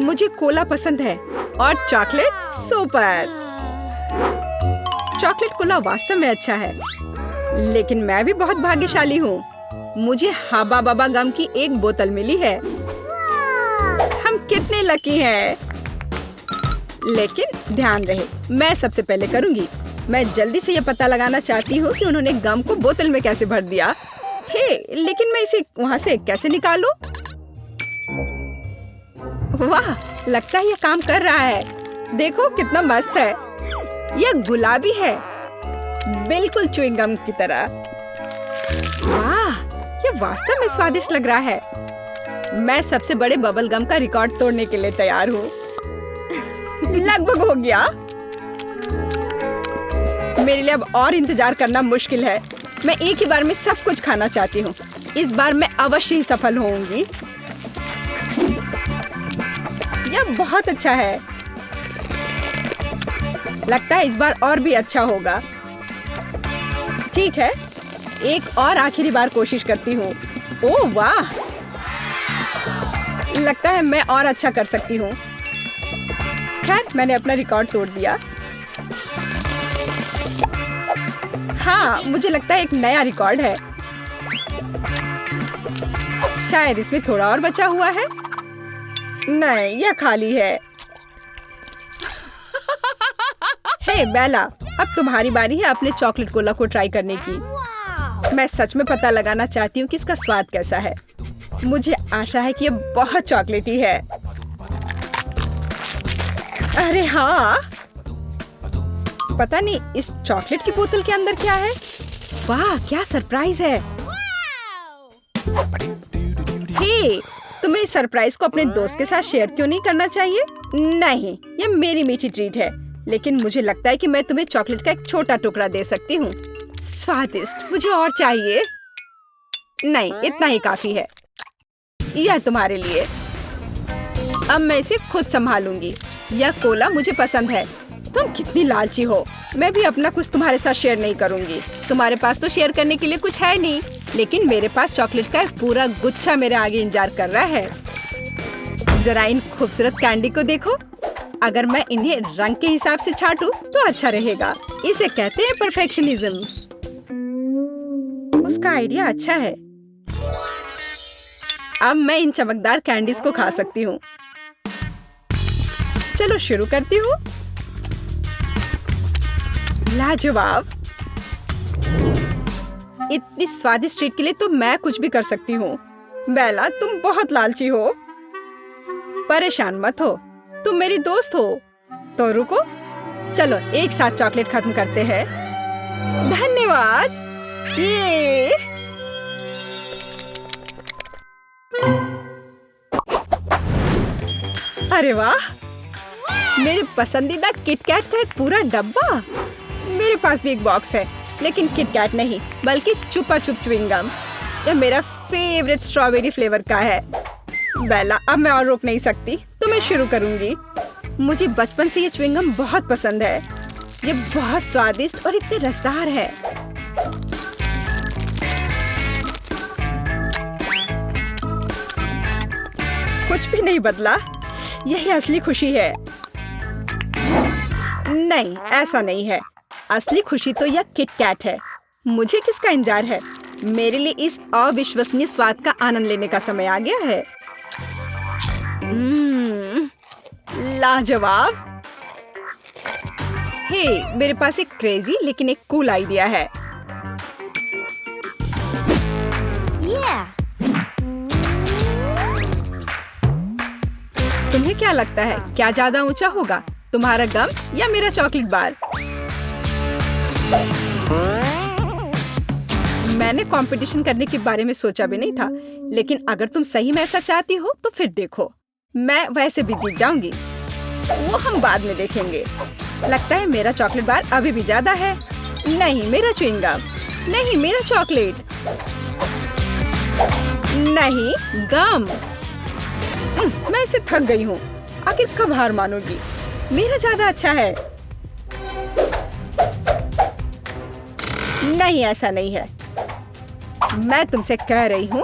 मुझे कोला पसंद है और चॉकलेट सुपर। चॉकलेट कोला वास्तव में अच्छा है, लेकिन मैं भी बहुत भाग्यशाली हूँ। मुझे हब्बा बब्बा गम की एक बोतल मिली है। हम कितने लकी हैं। लेकिन ध्यान रहे, मैं सबसे पहले करूँगी। मैं जल्दी से ये पता लगाना चाहती हूँ कि उन्होंने गम को बोतल में कैसे भर दिया। हे, लेकिन मैं इसे वहाँ से कैसे निकालूं? वाह, लगता है ये काम कर रहा है। देखो कितना मस्त है। यह गुलाबी है, बिल्कुल च्युइंग गम की तरह। वाह, ये वास्तव में स्वादिष्ट लग रहा है। मैं सबसे बड़े बबल गम का रिकॉर्ड तोड़ने के लिए तैयार हूँ। लगभग हो गया। मेरे लिए अब और इंतजार करना मुश्किल है। मैं एक ही बार में सब कुछ खाना चाहती हूँ। इस बार मैं अवश्य ही सफल होऊंगी। यह बहुत अच्छा है। लगता है इस बार और भी अच्छा होगा। ठीक है, एक और आखिरी बार कोशिश करती हूँ। ओह वाह, लगता है मैं और अच्छा कर सकती हूँ। खैर, मैंने अपना रिकॉर्ड तोड़ दिया। हाँ, मुझे लगता है एक नया रिकॉर्ड है। शायद इसमें थोड़ा और बचा हुआ है। नहीं, यह खाली है। हे बेला, अब तुम्हारी बारी है अपने चॉकलेट कोला को ट्राई करने की। मैं सच में पता लगाना चाहती हूँ कि इसका स्वाद कैसा है। मुझे आशा है कि यह बहुत चॉकलेटी है। अरे हाँ, पता नहीं इस चॉकलेट की बोतल के अंदर क्या है। वाह, क्या सरप्राइज है। हे, तुम्हें इस सरप्राइज को अपने दोस्त के साथ शेयर क्यों नहीं करना चाहिए? नहीं, ये मेरी मीठी ट्रीट है, लेकिन मुझे लगता है कि मैं तुम्हें चॉकलेट का एक छोटा टुकड़ा दे सकती हूँ। स्वादिष्ट, मुझे और चाहिए। नहीं, इतना ही काफी है। यह तुम्हारे लिए। अब मैं इसे खुद संभालूंगी। यह कोला मुझे पसंद है। तुम कितनी लालची हो। मैं भी अपना कुछ तुम्हारे साथ शेयर नहीं करूंगी। तुम्हारे पास तो शेयर करने के लिए कुछ है नहीं, लेकिन मेरे पास चॉकलेट का एक पूरा गुच्छा मेरे आगे इंतजार कर रहा है। जरा इन खूबसूरत कैंडी को देखो। अगर मैं इन्हें रंग के हिसाब से छांटूं तो अच्छा रहेगा। इसे कहते हैं परफेक्शनिज्म। उसका आइडिया अच्छा है। अब मैं इन चमकदार कैंडीज को खा सकती हूँ। चलो शुरू करती हूँ। लाजवाब। इतनी स्वादिष्ट ट्रीट के लिए तो मैं कुछ भी कर सकती हूँ। बेला, तुम बहुत लालची हो। परेशान मत हो, तुम मेरी दोस्त हो। तो रुको, चलो एक साथ चॉकलेट खत्म करते हैं। धन्यवाद। ये अरे वाह, मेरे पसंदीदा किटकैट का एक पूरा डब्बा। मेरे पास भी एक बॉक्स है, लेकिन किटकैट नहीं बल्कि चुपा चुप च्युइंग गम। यह मेरा फेवरेट स्ट्रॉबेरी फ्लेवर का है। बेला, अब मैं और रोक नहीं सकती, तो मैं शुरू करूंगी। मुझे बचपन से ये च्युइंग गम बहुत पसंद है। ये बहुत स्वादिष्ट और इतने रसदार है। कुछ भी नहीं बदला। यही असली खुशी है। नहीं, ऐसा नहीं है। असली खुशी तो यह किटकैट है। मुझे किसका इंतजार है? मेरे लिए इस अविश्वसनीय स्वाद का आनंद लेने का समय आ गया है। लाजवाब। हे, मेरे पास एक क्रेजी लेकिन एक कूल आइडिया है। तुम्हें क्या लगता है, क्या ज्यादा ऊंचा होगा, तुम्हारा गम या मेरा चॉकलेट बार? मैंने कंपटीशन करने के बारे में सोचा भी नहीं था, लेकिन अगर तुम सही में ऐसा चाहती हो तो फिर देखो, मैं वैसे भी जीत जाऊंगी। वो हम बाद में देखेंगे। लगता है मेरा चॉकलेट बार अभी भी ज्यादा है। नहीं, मेरा च्युइंग गम। नहीं, मेरा चॉकलेट। नहीं, गम। मैं इसे थक गई हूँ। आखिर कब हार मानोगी? मेरा ज्यादा अच्छा है। नहीं, ऐसा नहीं है। मैं तुमसे कह रही हूँ,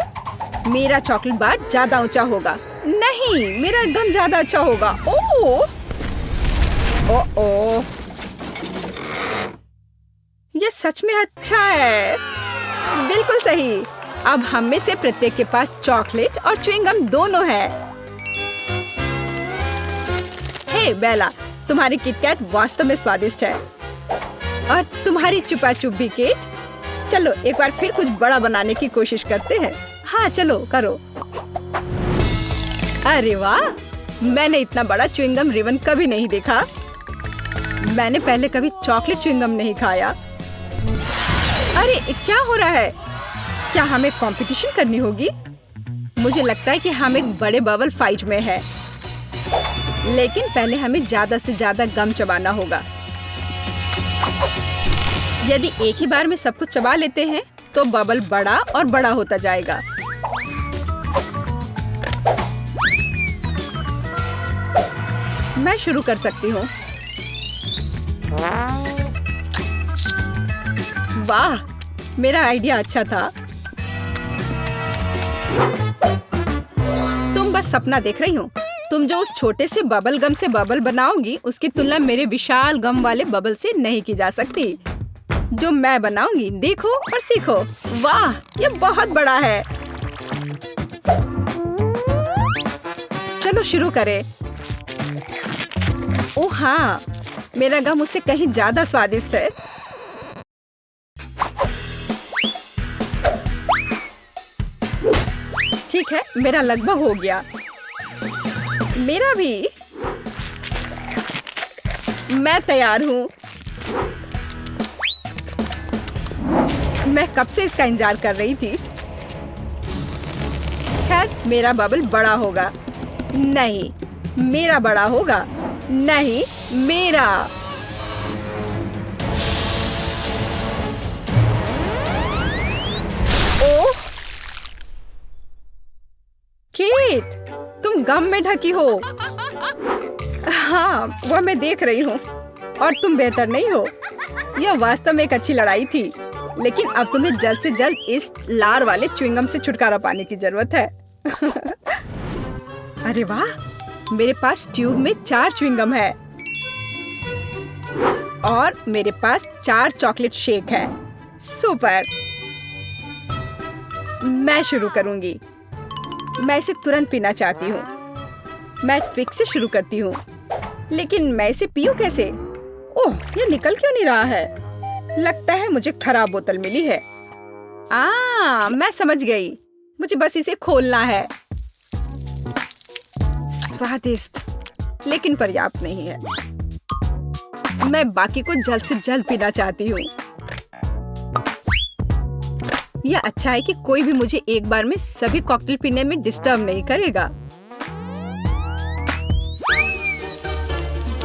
मेरा चॉकलेट बार ज्यादा ऊंचा होगा। नहीं, मेरा गम ज्यादा अच्छा होगा। ओह, ओह, ये सच में अच्छा है। बिल्कुल सही। अब हम में से प्रत्येक के पास चॉकलेट और च्युइंगम दोनों है। हे बेला, तुम्हारी किटकैट वास्तव में स्वादिष्ट है और तुम्हारी चुपा चुप भी। केट, चलो एक बार फिर कुछ बड़ा बनाने की कोशिश करते हैं। हाँ चलो करो। अरे वाह, मैंने इतना बड़ा च्युइंगम रिबन कभी नहीं देखा। मैंने पहले कभी चॉकलेट च्युइंगम नहीं खाया। अरे क्या हो रहा है? क्या हमें कंपटीशन करनी होगी? मुझे लगता है कि हम एक बड़े बबल फाइट में है, लेकिन पहले हमें ज्यादा से ज्यादा गम चबाना होगा। यदि एक ही बार में सब कुछ चबा लेते हैं तो बबल बड़ा और बड़ा होता जाएगा। मैं शुरू कर सकती हूँ। वाह, मेरा आइडिया अच्छा था। तुम बस सपना देख रही हो। तुम जो उस छोटे से बबल गम से बबल बनाओगी, उसकी तुलना मेरे विशाल गम वाले बबल से नहीं की जा सकती। जो मैं बनाऊंगी, देखो और सीखो। वाह, ये बहुत बड़ा है। चलो शुरू करें। ओह हाँ, मेरा गम उससे कहीं ज्यादा स्वादिष्ट है। ठीक है, मेरा लगभग हो गया। मेरा भी। मैं तैयार हूँ। मैं कब से इसका इंतजार कर रही थी। खैर, मेरा बबल बड़ा होगा। नहीं, मेरा बड़ा होगा। नहीं, मेरा। ओह, केट, तुम गम में ढकी हो। हाँ, वह मैं देख रही हूँ। और तुम बेहतर नहीं हो। यह वास्तव में एक अच्छी लड़ाई थी, लेकिन अब तुम्हें जल्द से जल्द इस लार वाले च्युइंगम से छुटकारा पाने की जरूरत है। अरे वाह, मेरे पास ट्यूब में 4 च्युइंगम है और मेरे पास 4 चॉकलेट शेक है। सुपर। मैं शुरू करूंगी। मैं इसे तुरंत पीना चाहती हूँ। मैं ट्रिक से शुरू करती हूँ, लेकिन मैं इसे पीऊँ कैसे? ओह, ये निकल क्यों नहीं रहा है? लगता है मुझे खराब बोतल मिली है। मैं समझ गई। मुझे बस इसे खोलना है। स्वादिष्ट, लेकिन पर्याप्त नहीं है। मैं बाकी को जल्द से जल्द पीना चाहती हूँ। यह अच्छा है कि कोई भी मुझे एक बार में सभी कॉकटेल पीने में डिस्टर्ब नहीं करेगा।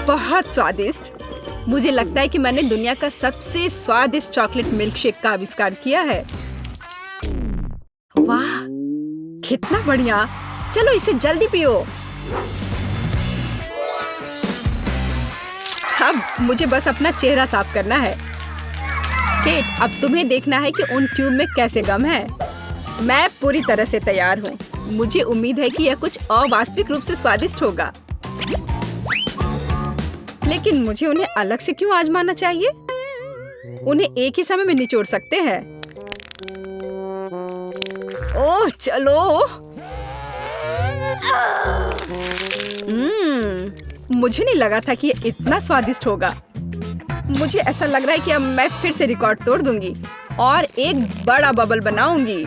बहुत स्वादिष्ट। मुझे लगता है कि मैंने दुनिया का सबसे स्वादिष्ट चॉकलेट मिल्क शेक का आविष्कार किया है। वाह, कितना बढ़िया। चलो इसे जल्दी पियो। अब मुझे बस अपना चेहरा साफ करना है। केट, अब तुम्हें देखना है कि उन ट्यूब में कैसे गम है। मैं पूरी तरह से तैयार हूँ। मुझे उम्मीद है कि यह कुछ अवास्तविक रूप से स्वादिष्ट होगा, लेकिन मुझे उन्हें अलग से क्यों आजमाना चाहिए? उन्हें एक ही समय में निचोड़ सकते हैं। ओह चलो। मुझे नहीं लगा था कि ये इतना स्वादिष्ट होगा। मुझे ऐसा लग रहा है कि अब मैं फिर से रिकॉर्ड तोड़ दूंगी और एक बड़ा बबल बनाऊंगी।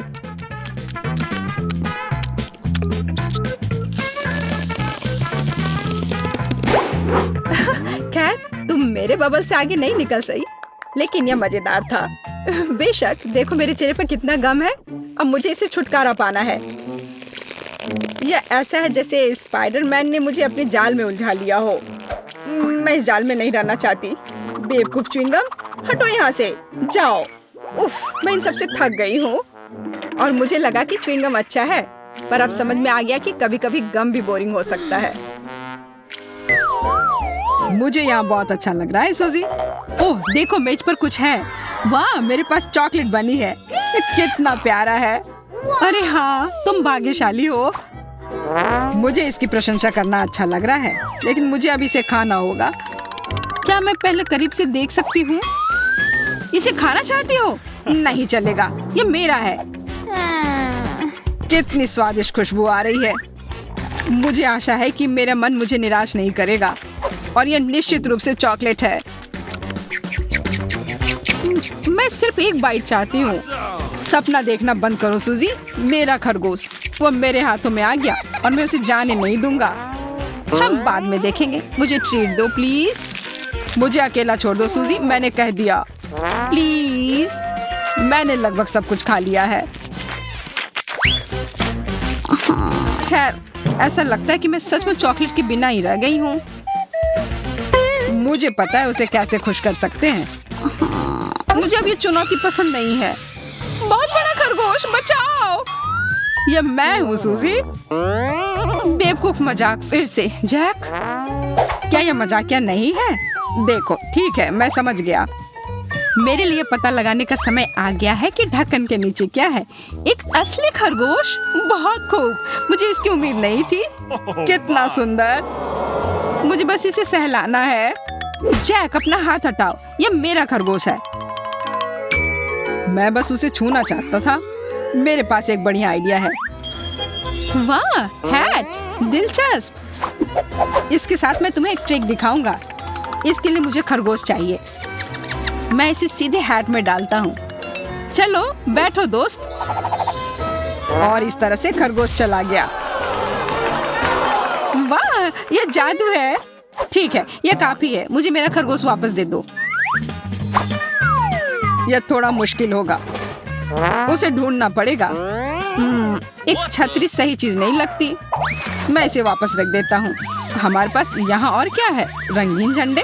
खैर, तुम मेरे बबल से आगे नहीं निकल सही, लेकिन यह मजेदार था। बेशक, देखो मेरे चेहरे पर कितना गम है। अब मुझे इसे छुटकारा पाना है। यह ऐसा है जैसे स्पाइडरमैन ने मुझे अपने जाल में उलझा लिया हो। मैं इस जाल में नहीं रहना चाहती। बेवकूफ च्युइंगम, हटो यहाँ से, जाओ। उफ, मैं इन सबसे थक गई हूँ। और मुझे लगा कि च्युइंगम अच्छा है, पर अब समझ में आ गया कि कभी-कभी गम भी बोरिंग हो सकता है। मुझे यहाँ बहुत अच्छा लग रहा है सोजी। ओह देखो, मेज पर कुछ है। वाह, मेरे पास चॉकलेट बनी है। कितना प्यारा है। अरे हाँ, तुम भाग्यशाली हो। मुझे इसकी प्रशंसा करना अच्छा लग रहा है, लेकिन मुझे अब इसे खाना होगा। क्या मैं पहले करीब से देख सकती हूँ? इसे खाना चाहती हो? नहीं चलेगा, ये मेरा है। कितनी स्वादिष्ट खुशबू आ रही है। मुझे आशा है कि मेरा मन मुझे निराश नहीं करेगा, और यह निश्चित रूप से चॉकलेट है। मैं सिर्फ एक बाइट चाहती हूँ। सपना देखना बंद करो सूजी। मेरा खरगोश वो मेरे हाथों में आ गया और मैं उसे जाने नहीं दूंगा। हम बाद में देखेंगे। मुझे ट्रीट दो प्लीज। मुझे अकेला छोड़ दो सूजी, मैंने कह दिया। प्लीज। मैंने लगभग सब कुछ खा लिया है। खैर, ऐसा लगता है कि मैं सच में चॉकलेट के बिना ही रह गई हूँ। मुझे पता है उसे कैसे खुश कर सकते हैं। मुझे अब ये चुनौती पसंद नहीं है। बहुत बड़ा खरगोश, बचाओ। ये मैं हूँ सूजी। बेवकूफ मजाक फिर से। जैक, क्या यह मजाकिया नहीं है? देखो, ठीक है, मैं समझ गया। मेरे लिए पता लगाने का समय आ गया है कि ढक्कन के नीचे क्या है। एक असली खरगोश। बहुत खूब, मुझे इसकी उम्मीद नहीं थी। कितना सुंदर। मुझे बस इसे सहलाना है। जैक, अपना हाथ हटाओ, यह मेरा खरगोश है। मैं बस उसे छूना चाहता था। मेरे पास एक बढ़िया आइडिया है। वाह, हैट, दिलचस्प। इसके साथ मैं तुम्हें एक ट्रिक दिखाऊंगा। इसके लिए मुझे खरगोश चाहिए। मैं इसे सीधे हैट में डालता हूँ। चलो बैठो दोस्त। और इस तरह से खरगोश चला गया। वाह, यह जादू है। ठीक है, यह काफी है। मुझे मेरा खरगोश वापस दे दो। यह थोड़ा मुश्किल होगा, उसे ढूंढना पड़ेगा। एक छतरी सही चीज नहीं लगती। मैं इसे वापस रख देता हूँ। हमारे पास यहाँ और क्या है? रंगीन झंडे।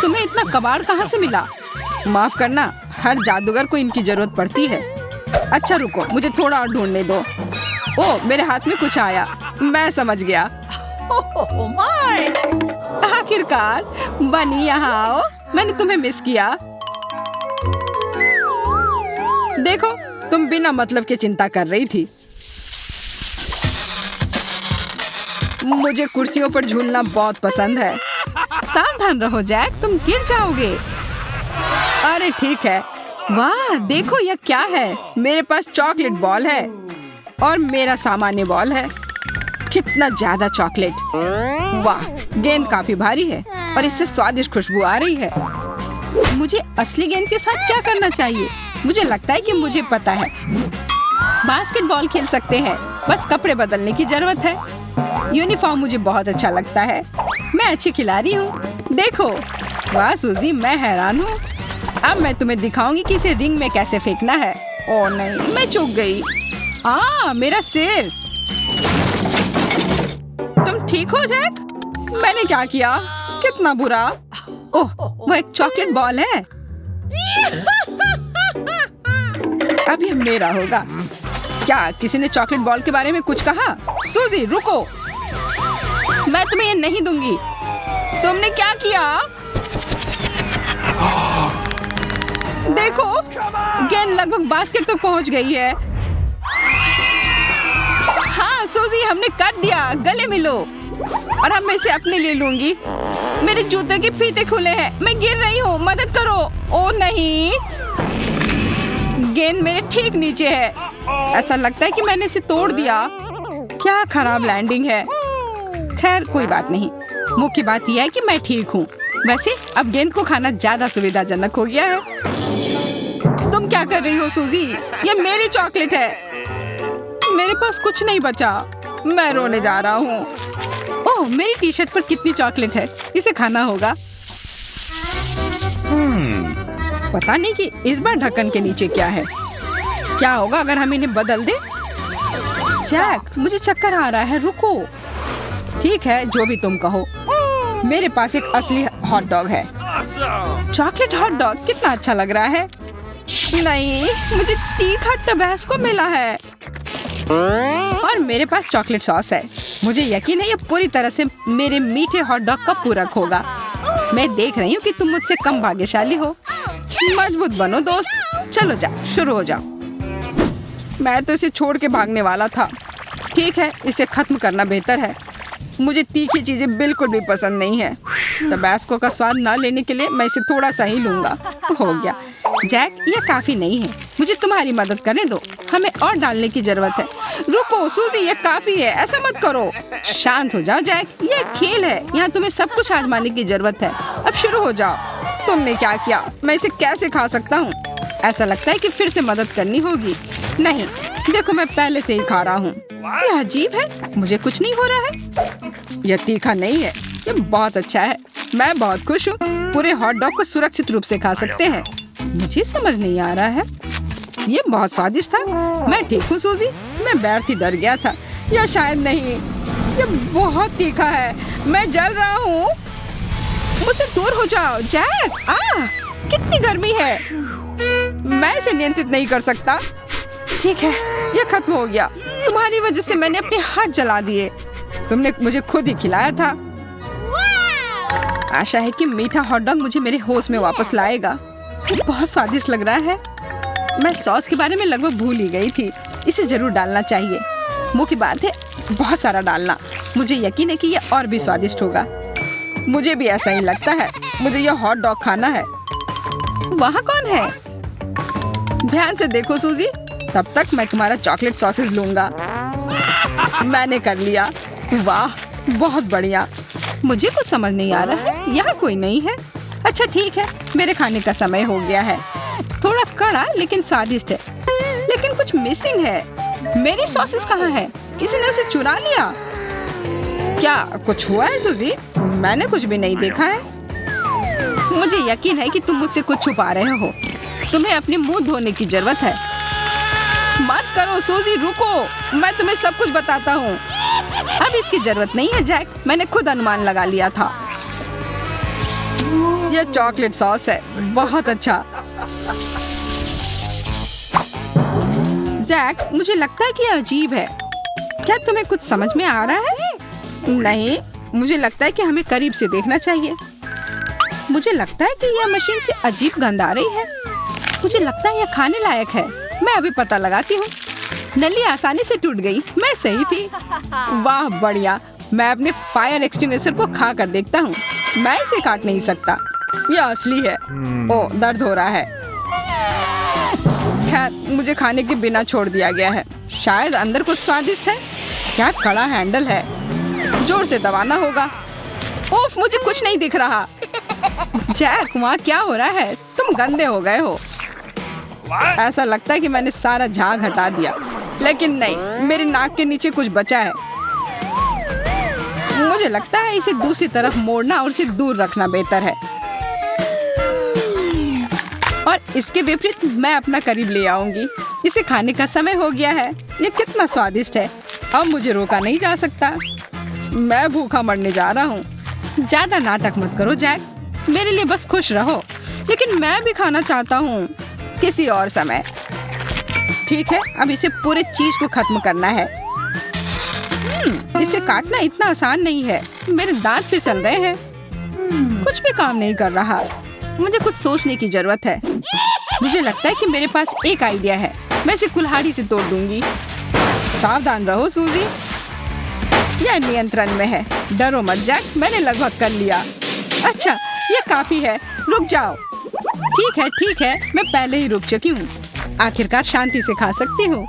तुम्हें इतना कबाड़ कहाँ से मिला? माफ करना, हर जादूगर को इनकी जरूरत पड़ती है। अच्छा रुको, मुझे थोड़ा और ढूंढने दो। ओह, मेरे हाथ में कुछ आया। मैं समझ गया। आखिरकार बनी, यहाँ आओ। मैंने तुम्हें मिस किया। देखो, तुम बिना मतलब के चिंता कर रही थी। मुझे कुर्सियों पर झूलना बहुत पसंद है। सावधान रहो जैक, तुम गिर जाओगे। अरे ठीक है। वाह, देखो यह क्या है। मेरे पास चॉकलेट बॉल है और मेरा सामान्य बॉल है। कितना ज्यादा चॉकलेट। वाह, गेंद काफी भारी है और इससे स्वादिष्ट खुशबू आ रही है। मुझे असली गेंद के साथ क्या करना चाहिए? मुझे लगता है कि मुझे पता है। बास्केटबॉल खेल सकते हैं, बस कपड़े बदलने की जरूरत है। यूनिफॉर्म मुझे बहुत अच्छा लगता है। मैं अच्छी खिलाड़ी हूँ। देखो, वाह सूजी, मैं हैरान हूँ। अब मैं तुम्हें दिखाऊंगी कि इसे रिंग में कैसे फेंकना है। ओह नहीं, मैं चूक गई। मेरा सिर। तुम ठीक हो जैक? मैंने क्या किया? कितना बुरा। ओह, वो एक चॉकलेट बॉल है। अब यह मेरा होगा। क्या किसी ने चॉकलेट बॉल के बारे में कुछ कहा? सूजी रुको, मैं तुम्हें ये नहीं दूंगी। तुमने क्या किया? देखो, गेंद लगभग बास्केट तक पहुंच गई है। हाँ सूजी, हमने कर दिया। गले मिलो। और अब मैं इसे अपने लिए लूंगी। मेरे जूते के फीते खुले हैं। मैं गिर रही हूँ, मदद करो। ओ नहीं, गेंद मेरे ठीक नीचे है। ऐसा लगता है कि मैंने इसे तोड़ दिया। क्या खराब लैंडिंग है। खैर कोई बात नहीं। मुख्य बात यह है कि मैं ठीक हूँ। वैसे अब गेंद को खाना ज्यादा सुविधाजनक हो गया है। तुम क्या कर रही हो सूजी? ये मेरी चॉकलेट है। मेरे पास कुछ नहीं बचा। मैं रोने जा रहा हूँ। ओह, मेरी टी शर्ट पर कितनी चॉकलेट है। इसे खाना होगा। पता नहीं कि इस बार ढक्कन के नीचे क्या है। क्या होगा अगर हम इन्हें बदल दें? जैक, मुझे चक्कर आ रहा है, रुको। ठीक है, जो भी तुम कहो। मेरे पास एक असली हॉट डॉग है। चॉकलेट हॉट डॉग कितना अच्छा लग रहा है। नहीं, मुझे तीखा टबैस्को मिला है और मेरे पास चॉकलेट सॉस है। मुझे यकीन है ये पूरी तरह से मेरे मीठे हॉट डॉग का पूरक होगा। मैं देख रही हूँ कि तुम मुझसे कम भाग्यशाली हो। मजबूत बनो दोस्त। चलो जा, शुरू हो जाओ। मैं तो इसे छोड़ के भागने वाला था। ठीक है, इसे खत्म करना बेहतर है। मुझे तीखी चीजें बिल्कुल भी पसंद नहीं है। टबैस्को का स्वाद ना लेने के लिए मैं इसे थोड़ा सा ही लूंगा। हो गया। जैक, ये काफी नहीं है, मुझे तुम्हारी मदद करने दो। हमें और डालने की जरूरत है। रुको सूजी, ये काफी है, ऐसा मत करो। शांत हो जाओ जैक, ये एक खेल है, यहाँ तुम्हें सब कुछ आजमाने की जरूरत है। अब शुरू हो जाओ। तुमने क्या किया? मैं इसे कैसे खा सकता हूँ? ऐसा लगता है कि फिर से मदद करनी होगी। नहीं, देखो मैं पहले से ही खा रहा हूँ। यह अजीब है, मुझे कुछ नहीं हो रहा है। यह तीखा नहीं है, ये बहुत अच्छा है। मैं बहुत खुश हूँ। पूरे हॉट डॉग को सुरक्षित रूप से खा सकते हैं। मुझे समझ नहीं आ रहा है। ये बहुत स्वादिष्ट था। मैं ठीक हूँ सूजी, मैं बैठ ही डर गया था। या शायद नहीं, ये बहुत तीखा है। मैं जल रहा हूँ। मुझसे दूर हो जाओ जैक। कितनी गर्मी है, मैं इसे नियंत्रित नहीं कर सकता। ठीक है, ये खत्म हो गया। तुम्हारी वजह से मैंने अपने हाथ जला दिए। तुमने मुझे खुद ही खिलाया था। आशा है कि मीठा हॉट डॉग मुझे मेरे होश में वापस लाएगा। ये बहुत स्वादिष्ट लग रहा है। मैं सॉस के बारे में लगभग भूल ही गई थी। इसे जरूर डालना चाहिए। मुंह की बात है, बहुत सारा डालना। मुझे यकीन है कि यह और भी स्वादिष्ट होगा। मुझे भी ऐसा ही लगता है। मुझे यह हॉट डॉग खाना है। वहाँ कौन है? ध्यान से देखो सूजी, तब तक मैं तुम्हारा चॉकलेट सॉसेज लूंगा। मैंने कर लिया। वाह, बहुत बढ़िया। मुझे कुछ समझ नहीं आ रहा है, यहाँ कोई नहीं है। अच्छा ठीक है, मेरे खाने का समय हो गया है। थोड़ा कड़ा लेकिन स्वादिष्ट है, लेकिन कुछ मिसिंग है। मेरी सॉसेस कहाँ है? किसी ने उसे चुरा लिया क्या? कुछ हुआ है सूजी? मैंने कुछ भी नहीं देखा है। मुझे यकीन है कि तुम मुझसे कुछ छुपा रहे हो। तुम्हें अपने मुंह धोने की जरूरत है। मत करो सूजी, रुको, मैं तुम्हें सब कुछ बताता हूँ। अब इसकी जरूरत नहीं है जैक, मैंने खुद अनुमान लगा लिया था। यह चॉकलेट सॉस है, बहुत अच्छा। जैक, मुझे लगता है कि यह अजीब है। क्या तुम्हें कुछ समझ में आ रहा है? नहीं, मुझे लगता है कि हमें करीब से देखना चाहिए। मुझे लगता है कि यह मशीन से अजीब गंध आ रही है। मुझे लगता है यह खाने लायक है। मैं अभी पता लगाती हूँ। नली आसानी से टूट गई, मैं सही थी। वाह बढ़िया। मैं अपने फायर एक्सटिंग्विशर को खा कर देखता हूँ। मैं इसे काट नहीं सकता, यह असली है। ओह, दर्द हो रहा है। खैर, मुझे खाने के बिना छोड़ दिया गया है। शायद अंदर कुछ स्वादिष्ट है। क्या कड़ा हैंडल है, जोर से दबाना होगा। ओफ, मुझे कुछ नहीं दिख रहा। जैक, वहाँ क्या हो रहा है? तुम गंदे हो गए हो। ऐसा लगता है कि मैंने सारा झाग हटा दिया, लेकिन नहीं, मेरे नाक के नीचे कुछ बचा है। मुझे लगता है इसे दूसरी तरफ मोड़ना और इसे दूर रखना बेहतर है। और इसके विपरीत मैं अपना करीब ले आऊंगी। इसे खाने का समय हो गया है। ये कितना स्वादिष्ट है, अब मुझे रोका नहीं जा सकता। मैं भूखा मरने जा रहा हूँ। ज्यादा नाटक मत करो जैक, मेरे लिए बस खुश रहो। लेकिन मैं भी खाना चाहता हूँ, किसी और समय। ठीक है, अब इसे पूरे चीज को खत्म करना है। इसे काटना इतना आसान नहीं है। मेरे दांत फिसल रहे हैं। कुछ भी काम नहीं कर रहा। मुझे कुछ सोचने की जरूरत है। मुझे लगता है कि मेरे पास एक आइडिया है। मैं इसे कुल्हाड़ी से तोड़ दूंगी। सावधान रहो सूजी, यह नियंत्रण में है। डरो मत जैक, मैंने लगभग कर लिया। अच्छा, यह काफी है, रुक जाओ। ठीक है, मैं पहले ही रुक चुकी हूँ। आखिरकार शांति से खा सकती हूँ।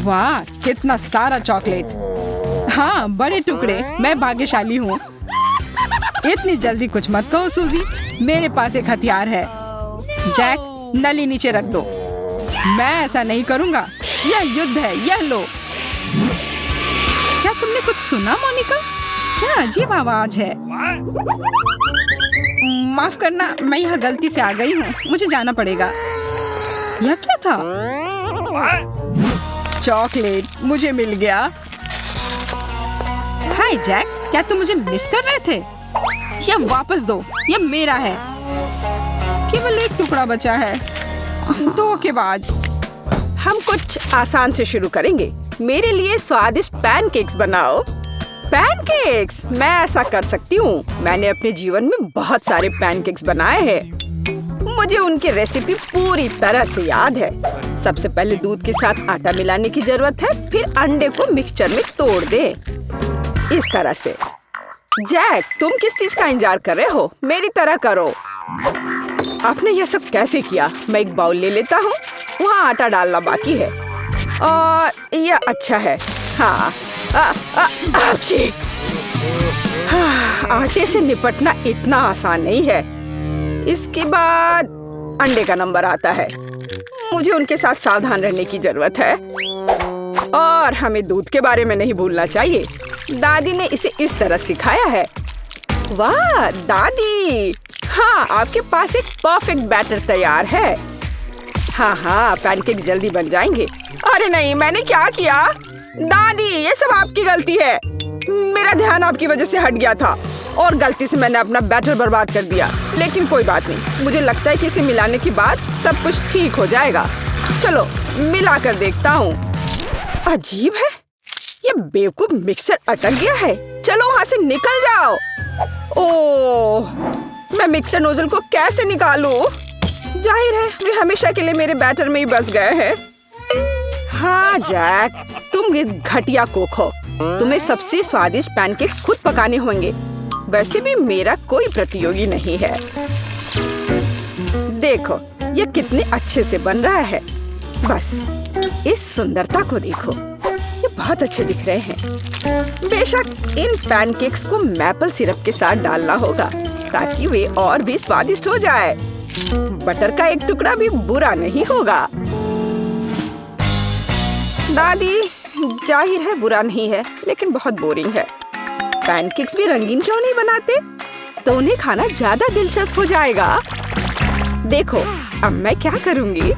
वाह, कितना सारा चॉकलेट। हाँ, बड़े टुकड़े। मैं भाग्यशाली हूँ। इतनी जल्दी कुछ मत कहो सूजी, मेरे पास एक हथियार है। जैक, नली नीचे रख दो। मैं ऐसा नहीं करूँगा। यह युद्ध है, यह लो। क्या तुमने कुछ सुना मोनिका? क्या अजीब आवाज है। माफ करना, मैं यहाँ गलती से आ गई हूँ। मुझे जाना पड़ेगा। यह क्या था? चॉकलेट मुझे मिल गया। हाय जैक, क्या तुम मुझे मिस कर रहे थे? यह वापस दो, यह मेरा है। केवल एक टुकड़ा बचा है। धोखेबाज। हम कुछ आसान से शुरू करेंगे। मेरे लिए स्वादिष्ट पैनकेक्स बनाओ। पैनकेक्स, मैं ऐसा कर सकती हूँ। मैंने अपने जीवन में बहुत सारे पैनकेक्स बनाए हैं। मुझे उनकी रेसिपी पूरी तरह से याद है। सबसे पहले दूध के साथ आटा मिलाने की जरूरत है, फिर अंडे को मिक्सचर में तोड़ दे इस तरह से। जैक, तुम किस चीज का इंतजार कर रहे हो? मेरी तरह करो। आपने यह सब कैसे किया? मैं एक बाउल ले लेता हूँ, वहाँ आटा डालना बाकी है और यह अच्छा है। हाँ, आटे से निपटना इतना आसान नहीं है। इसके बाद अंडे का नंबर आता है। मुझे उनके साथ सावधान रहने की जरूरत है और हमें दूध के बारे में नहीं भूलना चाहिए। दादी ने इसे इस तरह सिखाया है। वाह दादी, हाँ, आपके पास एक परफेक्ट बैटर तैयार है। हाँ, पैनकेक जल्दी बन जाएंगे। अरे नहीं, मैंने क्या किया? दादी, ये सब आपकी गलती है। मेरा ध्यान आपकी वजह से हट गया था और गलती से मैंने अपना बैटर बर्बाद कर दिया। लेकिन कोई बात नहीं, मुझे लगता है कि इसे मिलाने के बाद सब कुछ ठीक हो जाएगा। चलो मिला कर देखता हूँ। अजीब है, ये बेवकूफ मिक्सर अटक गया है। चलो वहाँ से निकल जाओ। ओह, मैं मिक्सर नोजल को कैसे निकालूं? जाहिर है वे हमेशा के लिए मेरे बैटर में ही बस गए हैं। हाँ जैक, तुम घटिया कुक हो। तुम्हें सबसे स्वादिष्ट पैनकेक्स खुद पकाने होंगे। वैसे भी मेरा कोई प्रतियोगी नहीं है। देखो ये कितने अच्छे से बन रहा है। बस इस सुंदरता को देखो, ये बहुत अच्छे दिख रहे हैं। बेशक इन पैनकेक्स को मैपल सिरप के साथ डालना होगा ताकि वे और भी स्वादिष्ट हो जाए। बटर का एक टुकड़ा भी बुरा नहीं होगा। दादी, जाहिर है बुरा नहीं है, लेकिन बहुत बोरिंग है। पैनकेक्स भी रंगीन क्यों नहीं बनाते? तो उन्हें खाना ज्यादा दिलचस्प हो जाएगा। देखो अब मैं क्या करूंगी।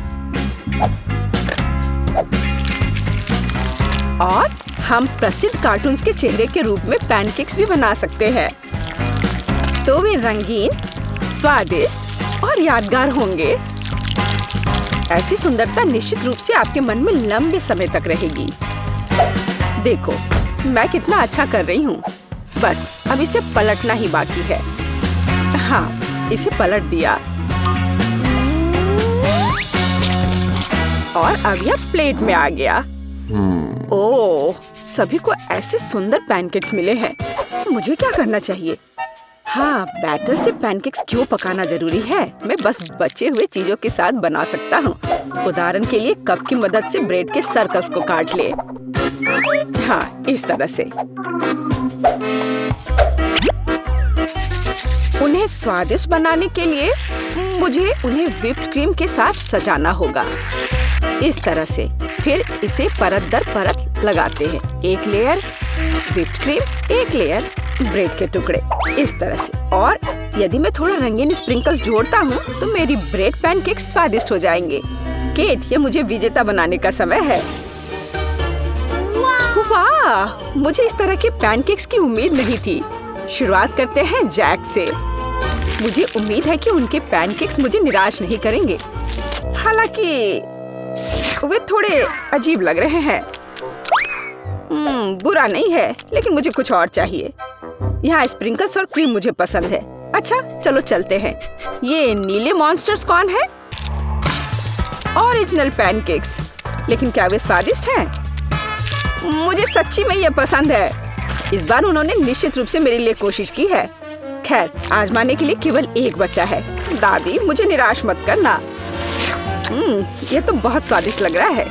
और हम प्रसिद्ध कार्टून्स के चेहरे के रूप में पैनकेक्स भी बना सकते हैं, तो वे रंगीन, स्वादिष्ट और यादगार होंगे। ऐसी सुंदरता निश्चित रूप से आपके मन में लंबे समय तक रहेगी। देखो मैं कितना अच्छा कर रही हूँ। बस अब इसे पलटना ही बाकी है। हाँ, इसे पलट दिया और अब यह प्लेट में आ गया। ओह, सभी को ऐसे सुंदर पैनकेक्स मिले हैं। मुझे क्या करना चाहिए? हाँ, बैटर से पैनकेक्स क्यों पकाना जरूरी है? मैं बस बचे हुए चीजों के साथ बना सकता हूँ। उदाहरण के लिए कप की मदद से ब्रेड के सर्कल्स को काट ले। हाँ, इस तरह से। उन्हें स्वादिष्ट बनाने के लिए मुझे उन्हें व्हिप्ड क्रीम के साथ सजाना होगा इस तरह से। फिर इसे परत दर परत लगाते हैं। एक लेयर व्हिप्ड क्रीम, एक लेयर ब्रेड के टुकड़े, इस तरह से। और यदि मैं थोड़ा रंगीन स्प्रिंकल्स जोड़ता हूँ तो मेरी ब्रेड पैनकेक स्वादिष्ट हो जाएंगे। केट, ये मुझे विजेता बनाने का समय है। वाह, मुझे इस तरह के पैनकेक्स की उम्मीद नहीं थी। शुरुआत करते हैं जैक से। मुझे उम्मीद है कि उनके पैनकेक्स मुझे निराश नहीं करेंगे। हालांकि वे थोड़े अजीब लग रहे हैं। बुरा नहीं है, लेकिन मुझे कुछ और चाहिए। यहाँ स्प्रिंकल्स और क्रीम मुझे पसंद है। अच्छा चलो चलते हैं। ये नीले मॉन्स्टर्स कौन है? Original pancakes. लेकिन क्या वे स्वादिष्ट हैं? मुझे सच्ची में ये पसंद है। इस बार उन्होंने निश्चित रूप से मेरे लिए कोशिश की है। खैर, आजमाने के लिए केवल एक बचा है। दादी, मुझे निराश मत करना। ये तो बहुत स्वादिष्ट लग रहा है।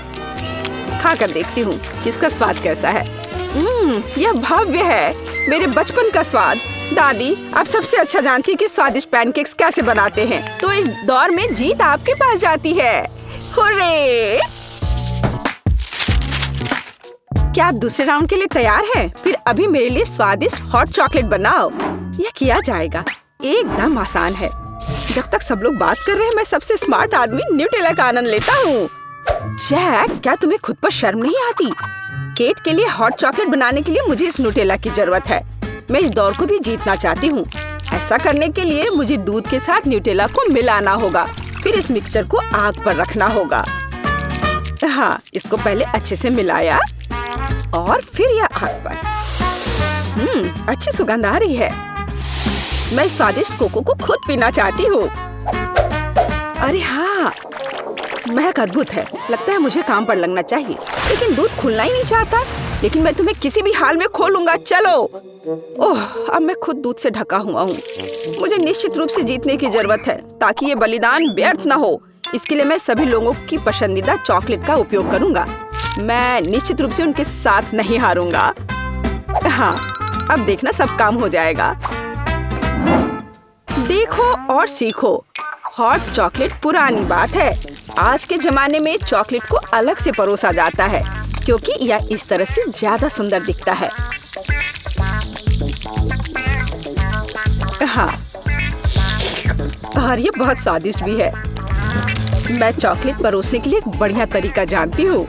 खा कर देखती हूँ इसका स्वाद कैसा है। यह भव्य है, मेरे बचपन का स्वाद। दादी, आप सबसे अच्छा जानती हैं कि स्वादिष्ट पैनकेक्स कैसे बनाते हैं। तो इस दौर में जीत आपके पास जाती है। हुर्रे! क्या आप दूसरे राउंड के लिए तैयार हैं? फिर अभी मेरे लिए स्वादिष्ट हॉट चॉकलेट बनाओ। यह किया जाएगा, एकदम आसान है। जब तक सब लोग बात कर रहे हैं, मैं सबसे स्मार्ट आदमी न्यूटेला का आनंद लेता हूँ। जैक, क्या तुम्हें खुद पर शर्म नहीं आती? केट के लिए हॉट चॉकलेट बनाने के लिए मुझे इस न्यूटेला की जरूरत है। मैं इस दौर को भी जीतना चाहती हूँ। ऐसा करने के लिए मुझे दूध के साथ न्यूटेला को मिलाना होगा। फिर इस मिक्सचर को आग पर रखना होगा। हाँ, इसको पहले अच्छे से मिलाया और फिर यह आग पर। अच्छी सुगंध आ रही है। मैं स्वादिष्ट कोको को खुद पीना चाहती हूँ। अरे हाँ, महक अद्भुत है। लगता है मुझे काम पर लगना चाहिए, लेकिन दूध खुलना ही नहीं चाहता। लेकिन मैं तुम्हें किसी भी हाल में खोलूंगा, चलो। ओह, अब मैं खुद दूध से ढका हुआ हूँ। मुझे निश्चित रूप से जीतने की जरूरत है ताकि ये बलिदान व्यर्थ न हो। इसके लिए मैं सभी लोगों की पसंदीदा चॉकलेट का उपयोग करूंगा। मैं निश्चित रूप से उनके साथ नहीं हारूंगा। हाँ, अब देखना सब काम हो जाएगा। देखो और सीखो, हॉट चॉकलेट पुरानी बात है। आज के जमाने में चॉकलेट को अलग से परोसा जाता है क्योंकि यह इस तरह से ज्यादा सुंदर दिखता है। हाँ, और ये बहुत स्वादिष्ट भी है। मैं चॉकलेट परोसने के लिए एक बढ़िया तरीका जानती हूँ।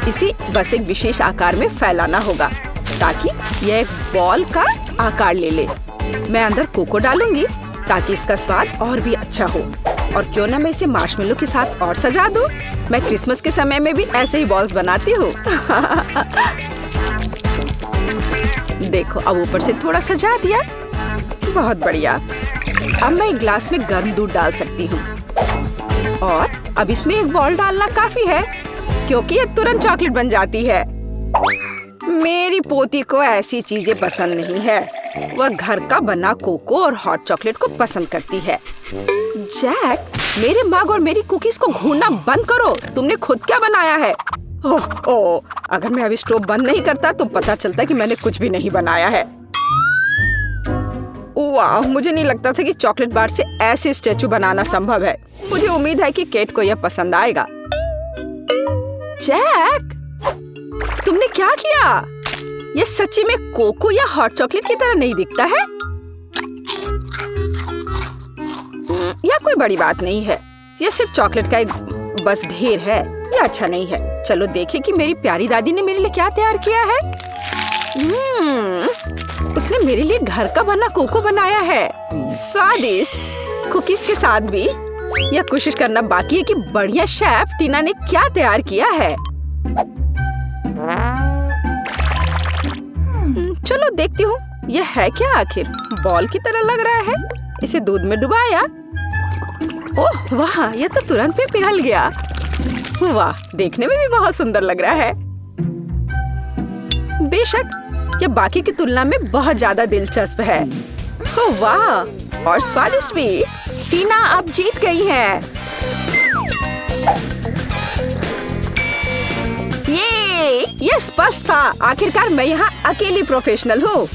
इसे बस एक विशेष आकार में फैलाना होगा ताकि यह एक बॉल का आकार ले ले। मैं अंदर कोको डालूंगी ताकि इसका स्वाद और भी अच्छा हो। और क्यों ना मैं इसे मार्शमेलो के साथ और सजा दूं? मैं क्रिसमस के समय में भी ऐसे ही बॉल्स बनाती हूँ। देखो, अब ऊपर से थोड़ा सजा दिया। बहुत बढ़िया। अब मैं एक गिलास में गर्म दूध डाल सकती हूँ और अब इसमें एक बॉल डालना काफी है क्योंकि ये तुरंत चॉकलेट बन जाती है। मेरी पोती को ऐसी चीजें पसंद नहीं है। वह घर का बना कोको और हॉट चॉकलेट को पसंद करती है। जैक, मेरे मग और मेरी कुकीज को घूरना बंद करो। तुमने खुद क्या बनाया है? ओह, अगर मैं अभी स्टोव बंद नहीं करता तो पता चलता कि मैंने कुछ भी नहीं बनाया है। वाह, मुझे नहीं लगता था कि चॉकलेट बार से ऐसे स्टैचू बनाना संभव है। मुझे उम्मीद है कि केट को यह पसंद आएगा। जैक, तुमने क्या किया? यह सच्ची में कोको या हॉट चॉकलेट की तरह नहीं दिखता है। यह कोई बड़ी बात नहीं है। यह सिर्फ चॉकलेट का एक बस ढेर है। यह अच्छा नहीं है। चलो देखें कि मेरी प्यारी दादी ने मेरे लिए क्या तैयार किया है। उसने मेरे लिए घर का बना कोको बनाया है। स्वादिष्ट कुकीज के साथ भी। यह कोशिश करना बाकी है कि बढ़िया शेफ टीना ने क्या तैयार किया है। चलो देखती हूँ यह है क्या आखिर। बॉल की तरह लग रहा है। इसे दूध में डुबाया। ओह वाह, यह तो तुरंत में पिघल गया। वाह, देखने में भी बहुत सुंदर लग रहा है। बेशक यह बाकी की तुलना में बहुत ज्यादा दिलचस्प है। ओह वाह, और स्वादिष्ट भी। टीना अब जीत गई है। ये स्पष्ट था। आखिरकार मैं यहाँ अकेली प्रोफेशनल हूँ।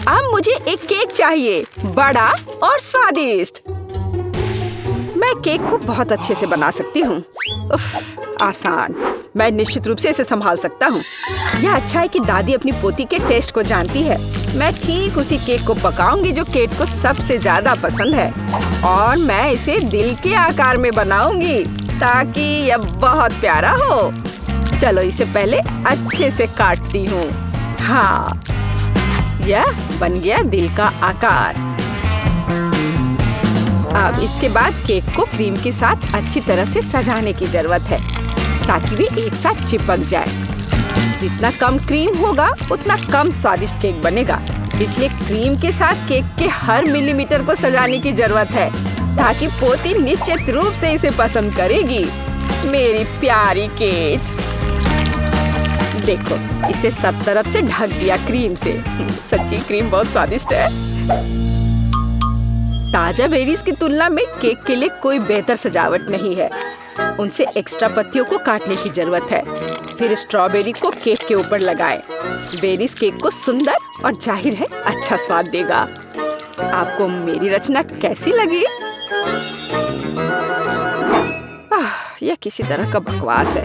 अब मुझे एक केक चाहिए, बड़ा और स्वादिष्ट। मैं केक को बहुत अच्छे से बना सकती हूँ। आसान। मैं निश्चित रूप से इसे संभाल सकता हूँ। यह अच्छा है कि दादी अपनी पोती के टेस्ट को जानती है। मैं ठीक उसी केक को पकाऊंगी जो केट को सबसे ज्यादा पसंद है और मैं इसे दिल के आकार में बनाऊंगी ताकि यह बहुत प्यारा हो। चलो इसे पहले अच्छे से काटती हूँ। हाँ, यह बन गया दिल का आकार। अब इसके बाद केक को क्रीम के साथ अच्छी तरह से सजाने की जरूरत है ताकि वे एक साथ चिपक जाए। जितना कम क्रीम होगा उतना कम स्वादिष्ट केक बनेगा। इसलिए क्रीम के साथ केक के हर मिलीमीटर को सजाने की जरूरत है ताकि पोती निश्चित रूप से इसे पसंद करेगी। मेरी प्यारी केट, देखो इसे सब तरफ से ढक दिया क्रीम से। सच्ची क्रीम बहुत स्वादिष्ट है। ताजा बेरीज की तुलना में केक के लिए कोई बेहतर सजावट नहीं है। उनसे एक्स्ट्रा पत्तियों को काटने की जरूरत है। फिर स्ट्रॉबेरी को केक के ऊपर लगाएं। बेरीज केक को सुंदर और जाहिर है अच्छा स्वाद देगा। आपको मेरी रचना कैसी लगी? यह किसी तरह का बकवास है।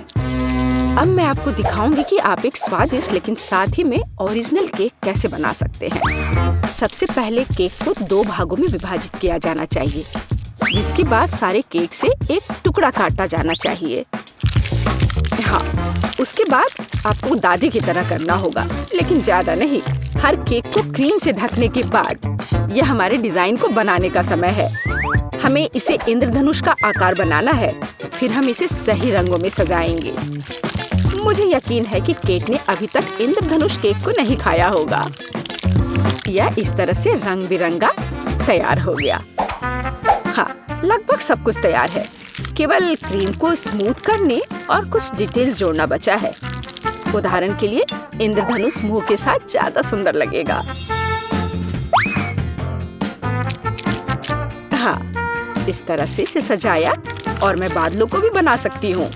अब मैं आपको दिखाऊंगी कि आप एक स्वादिष्ट लेकिन साथ ही में ओरिजिनल केक कैसे बना सकते हैं। सबसे पहले केक को 2 भागों में विभाजित किया जाना चाहिए, जिसके बाद सारे केक से एक टुकड़ा काटा जाना चाहिए। हाँ, उसके बाद आपको दादी की तरह करना होगा, लेकिन ज्यादा नहीं। हर केक को क्रीम से ढकने के बाद यह हमारे डिजाइन को बनाने का समय है। हमें इसे इंद्रधनुष का आकार बनाना है। फिर हम इसे सही रंगों में सजाएंगे। मुझे यकीन है कि केट ने अभी तक इंद्रधनुष केक को नहीं खाया होगा। यह इस तरह से रंग बिरंगा तैयार हो गया। लगभग सब कुछ तैयार है। केवल क्रीम को स्मूथ करने और कुछ डिटेल्स जोड़ना बचा है। उदाहरण के लिए इंद्रधनुष मुंह के साथ ज्यादा सुंदर लगेगा। हाँ, इस तरह से इसे सजाया और मैं बादलों को भी बना सकती हूँ।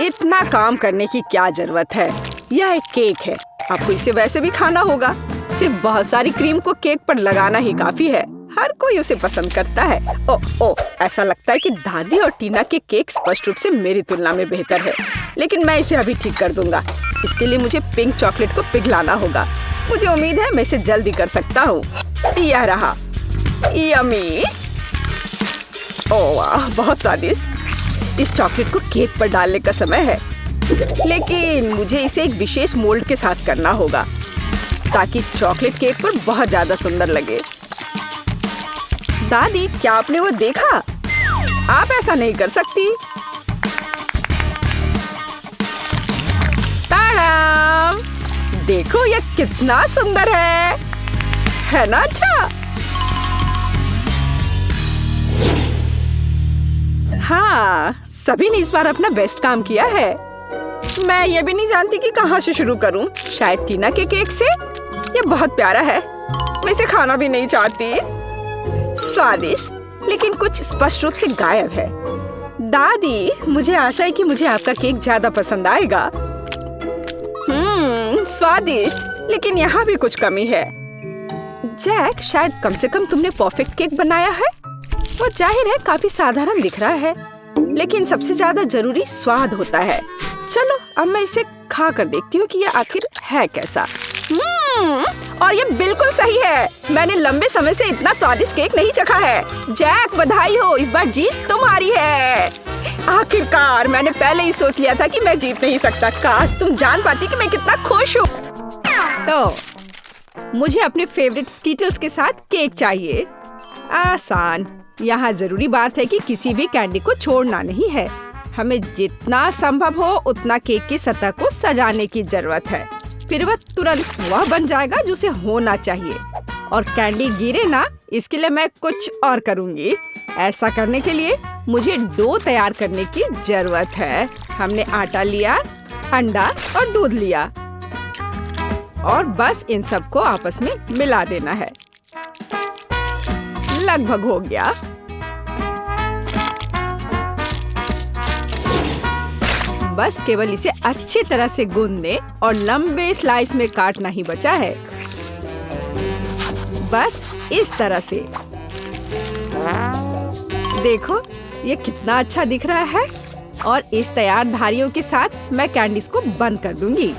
इतना काम करने की क्या जरूरत है? यह एक केक है, आपको इसे वैसे भी खाना होगा। सिर्फ बहुत सारी क्रीम को केक पर लगाना ही काफी है। हर कोई उसे पसंद करता है। ओ, ऐसा लगता है कि दादी और टीना के केक स्पष्ट रूप से मेरी तुलना में बेहतर है, लेकिन मैं इसे अभी ठीक कर दूंगा। इसके लिए मुझे पिंक चॉकलेट को पिघलाना होगा। मुझे उम्मीद है मैं इसे जल्दी कर सकता हूँ। यह रहा, यम्मी। ओह वाह, बहुत स्वादिष्ट। इस चॉकलेट को केक पर डालने का समय है, लेकिन मुझे इसे एक विशेष मोल्ड के साथ करना होगा ताकि चॉकलेट केक पर बहुत ज्यादा सुंदर लगे। दादी, क्या आपने वो देखा? आप ऐसा नहीं कर सकती। ताड़ाम! देखो यह कितना सुंदर है ना? अच्छा, हाँ, सभी ने इस बार अपना बेस्ट काम किया है। मैं ये भी नहीं जानती कि कहाँ से शुरू करूं। शायद टीना के केक से। ये बहुत प्यारा है, मैं इसे खाना भी नहीं चाहती। स्वादिष्ट, लेकिन कुछ स्पष्ट रूप से गायब है। दादी, मुझे आशा है कि मुझे आपका केक ज्यादा पसंद आएगा। स्वादिष्ट, लेकिन यहाँ भी कुछ कमी है। जैक, शायद कम से कम तुमने परफेक्ट केक बनाया है। वो जाहिर है काफी साधारण दिख रहा है, लेकिन सबसे ज्यादा जरूरी स्वाद होता है। चलो अब मैं इसे खा कर देखती हूँ कि ये आखिर है कैसा। और ये बिल्कुल सही है। मैंने लंबे समय से इतना स्वादिष्ट केक नहीं चखा है। जैक, बधाई हो, इस बार जीत तुम्हारी है। आखिरकार, मैंने पहले ही सोच लिया था कि मैं जीत नहीं सकता। काश तुम जान पाती कि मैं कितना खुश हूँ। तो मुझे अपने फेवरेट स्कीटल्स के साथ केक चाहिए। आसान। यहाँ जरूरी बात है कि किसी भी कैंडी को छोड़ना नहीं है। हमें जितना संभव हो उतना केक की सतह को सजाने की जरूरत है। फिर वह तुरंत वह बन जाएगा जो उसे होना चाहिए। और कैंडी गिरे ना, इसके लिए मैं कुछ और करूँगी। ऐसा करने के लिए मुझे डो तैयार करने की जरूरत है। हमने आटा लिया, अंडा और दूध लिया और बस इन सबको आपस में मिला देना है। लगभग हो गया। बस केवल इसे अच्छी तरह से गूंदने और लंबे स्लाइस में काटना ही बचा है। बस इस तरह से। देखो ये कितना अच्छा दिख रहा है। और इस तैयार धारियों के साथ मैं कैंडीज को बंद कर दूंगी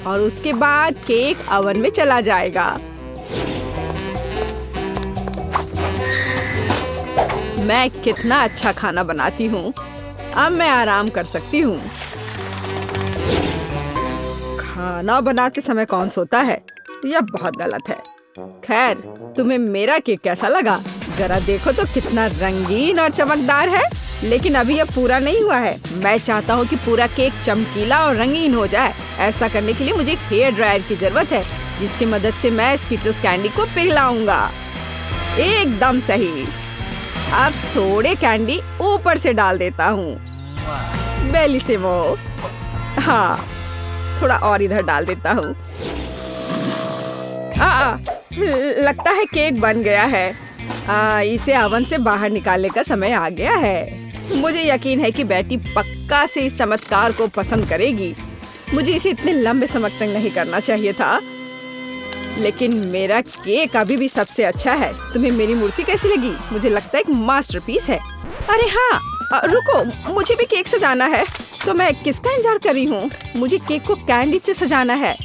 और उसके बाद केक ओवन में चला जाएगा। मैं कितना अच्छा खाना बनाती हूँ। अब मैं आराम कर सकती हूँ। खाना बनाते समय कौन सोता है? यह बहुत गलत है। खैर, तुम्हें मेरा केक कैसा लगा? जरा देखो तो कितना रंगीन और चमकदार है। लेकिन अभी यह पूरा नहीं हुआ है। मैं चाहता हूँ कि पूरा केक चमकीला और रंगीन हो जाए। ऐसा करने के लिए मुझे एक हेयर ड्रायर की जरूरत है, जिसकी मदद से मैं स्कीटल्स कैंडी को पिघलाऊंगा। एकदम सही। अब थोड़े कैंडी ऊपर से डाल देता हूँ। बेलिसिमो। हाँ, थोड़ा और इधर डाल देता हूँ। लगता है केक बन गया है। इसे ओवन से बाहर निकालने का समय आ गया है। मुझे यकीन है कि बेटी पक्का से इस चमत्कार को पसंद करेगी। मुझे इसे इतने लंबे समय तक नहीं करना चाहिए था, लेकिन मेरा केक अभी भी सबसे अच्छा है। तुम्हें मेरी मूर्ति कैसी लगी? मुझे लगता है एक मास्टरपीस है। अरे हाँ, रुको, मुझे भी केक सजाना है। तो मैं किसका इंतजार कर रही हूँ? मुझे केक को कैंडी से सजाना है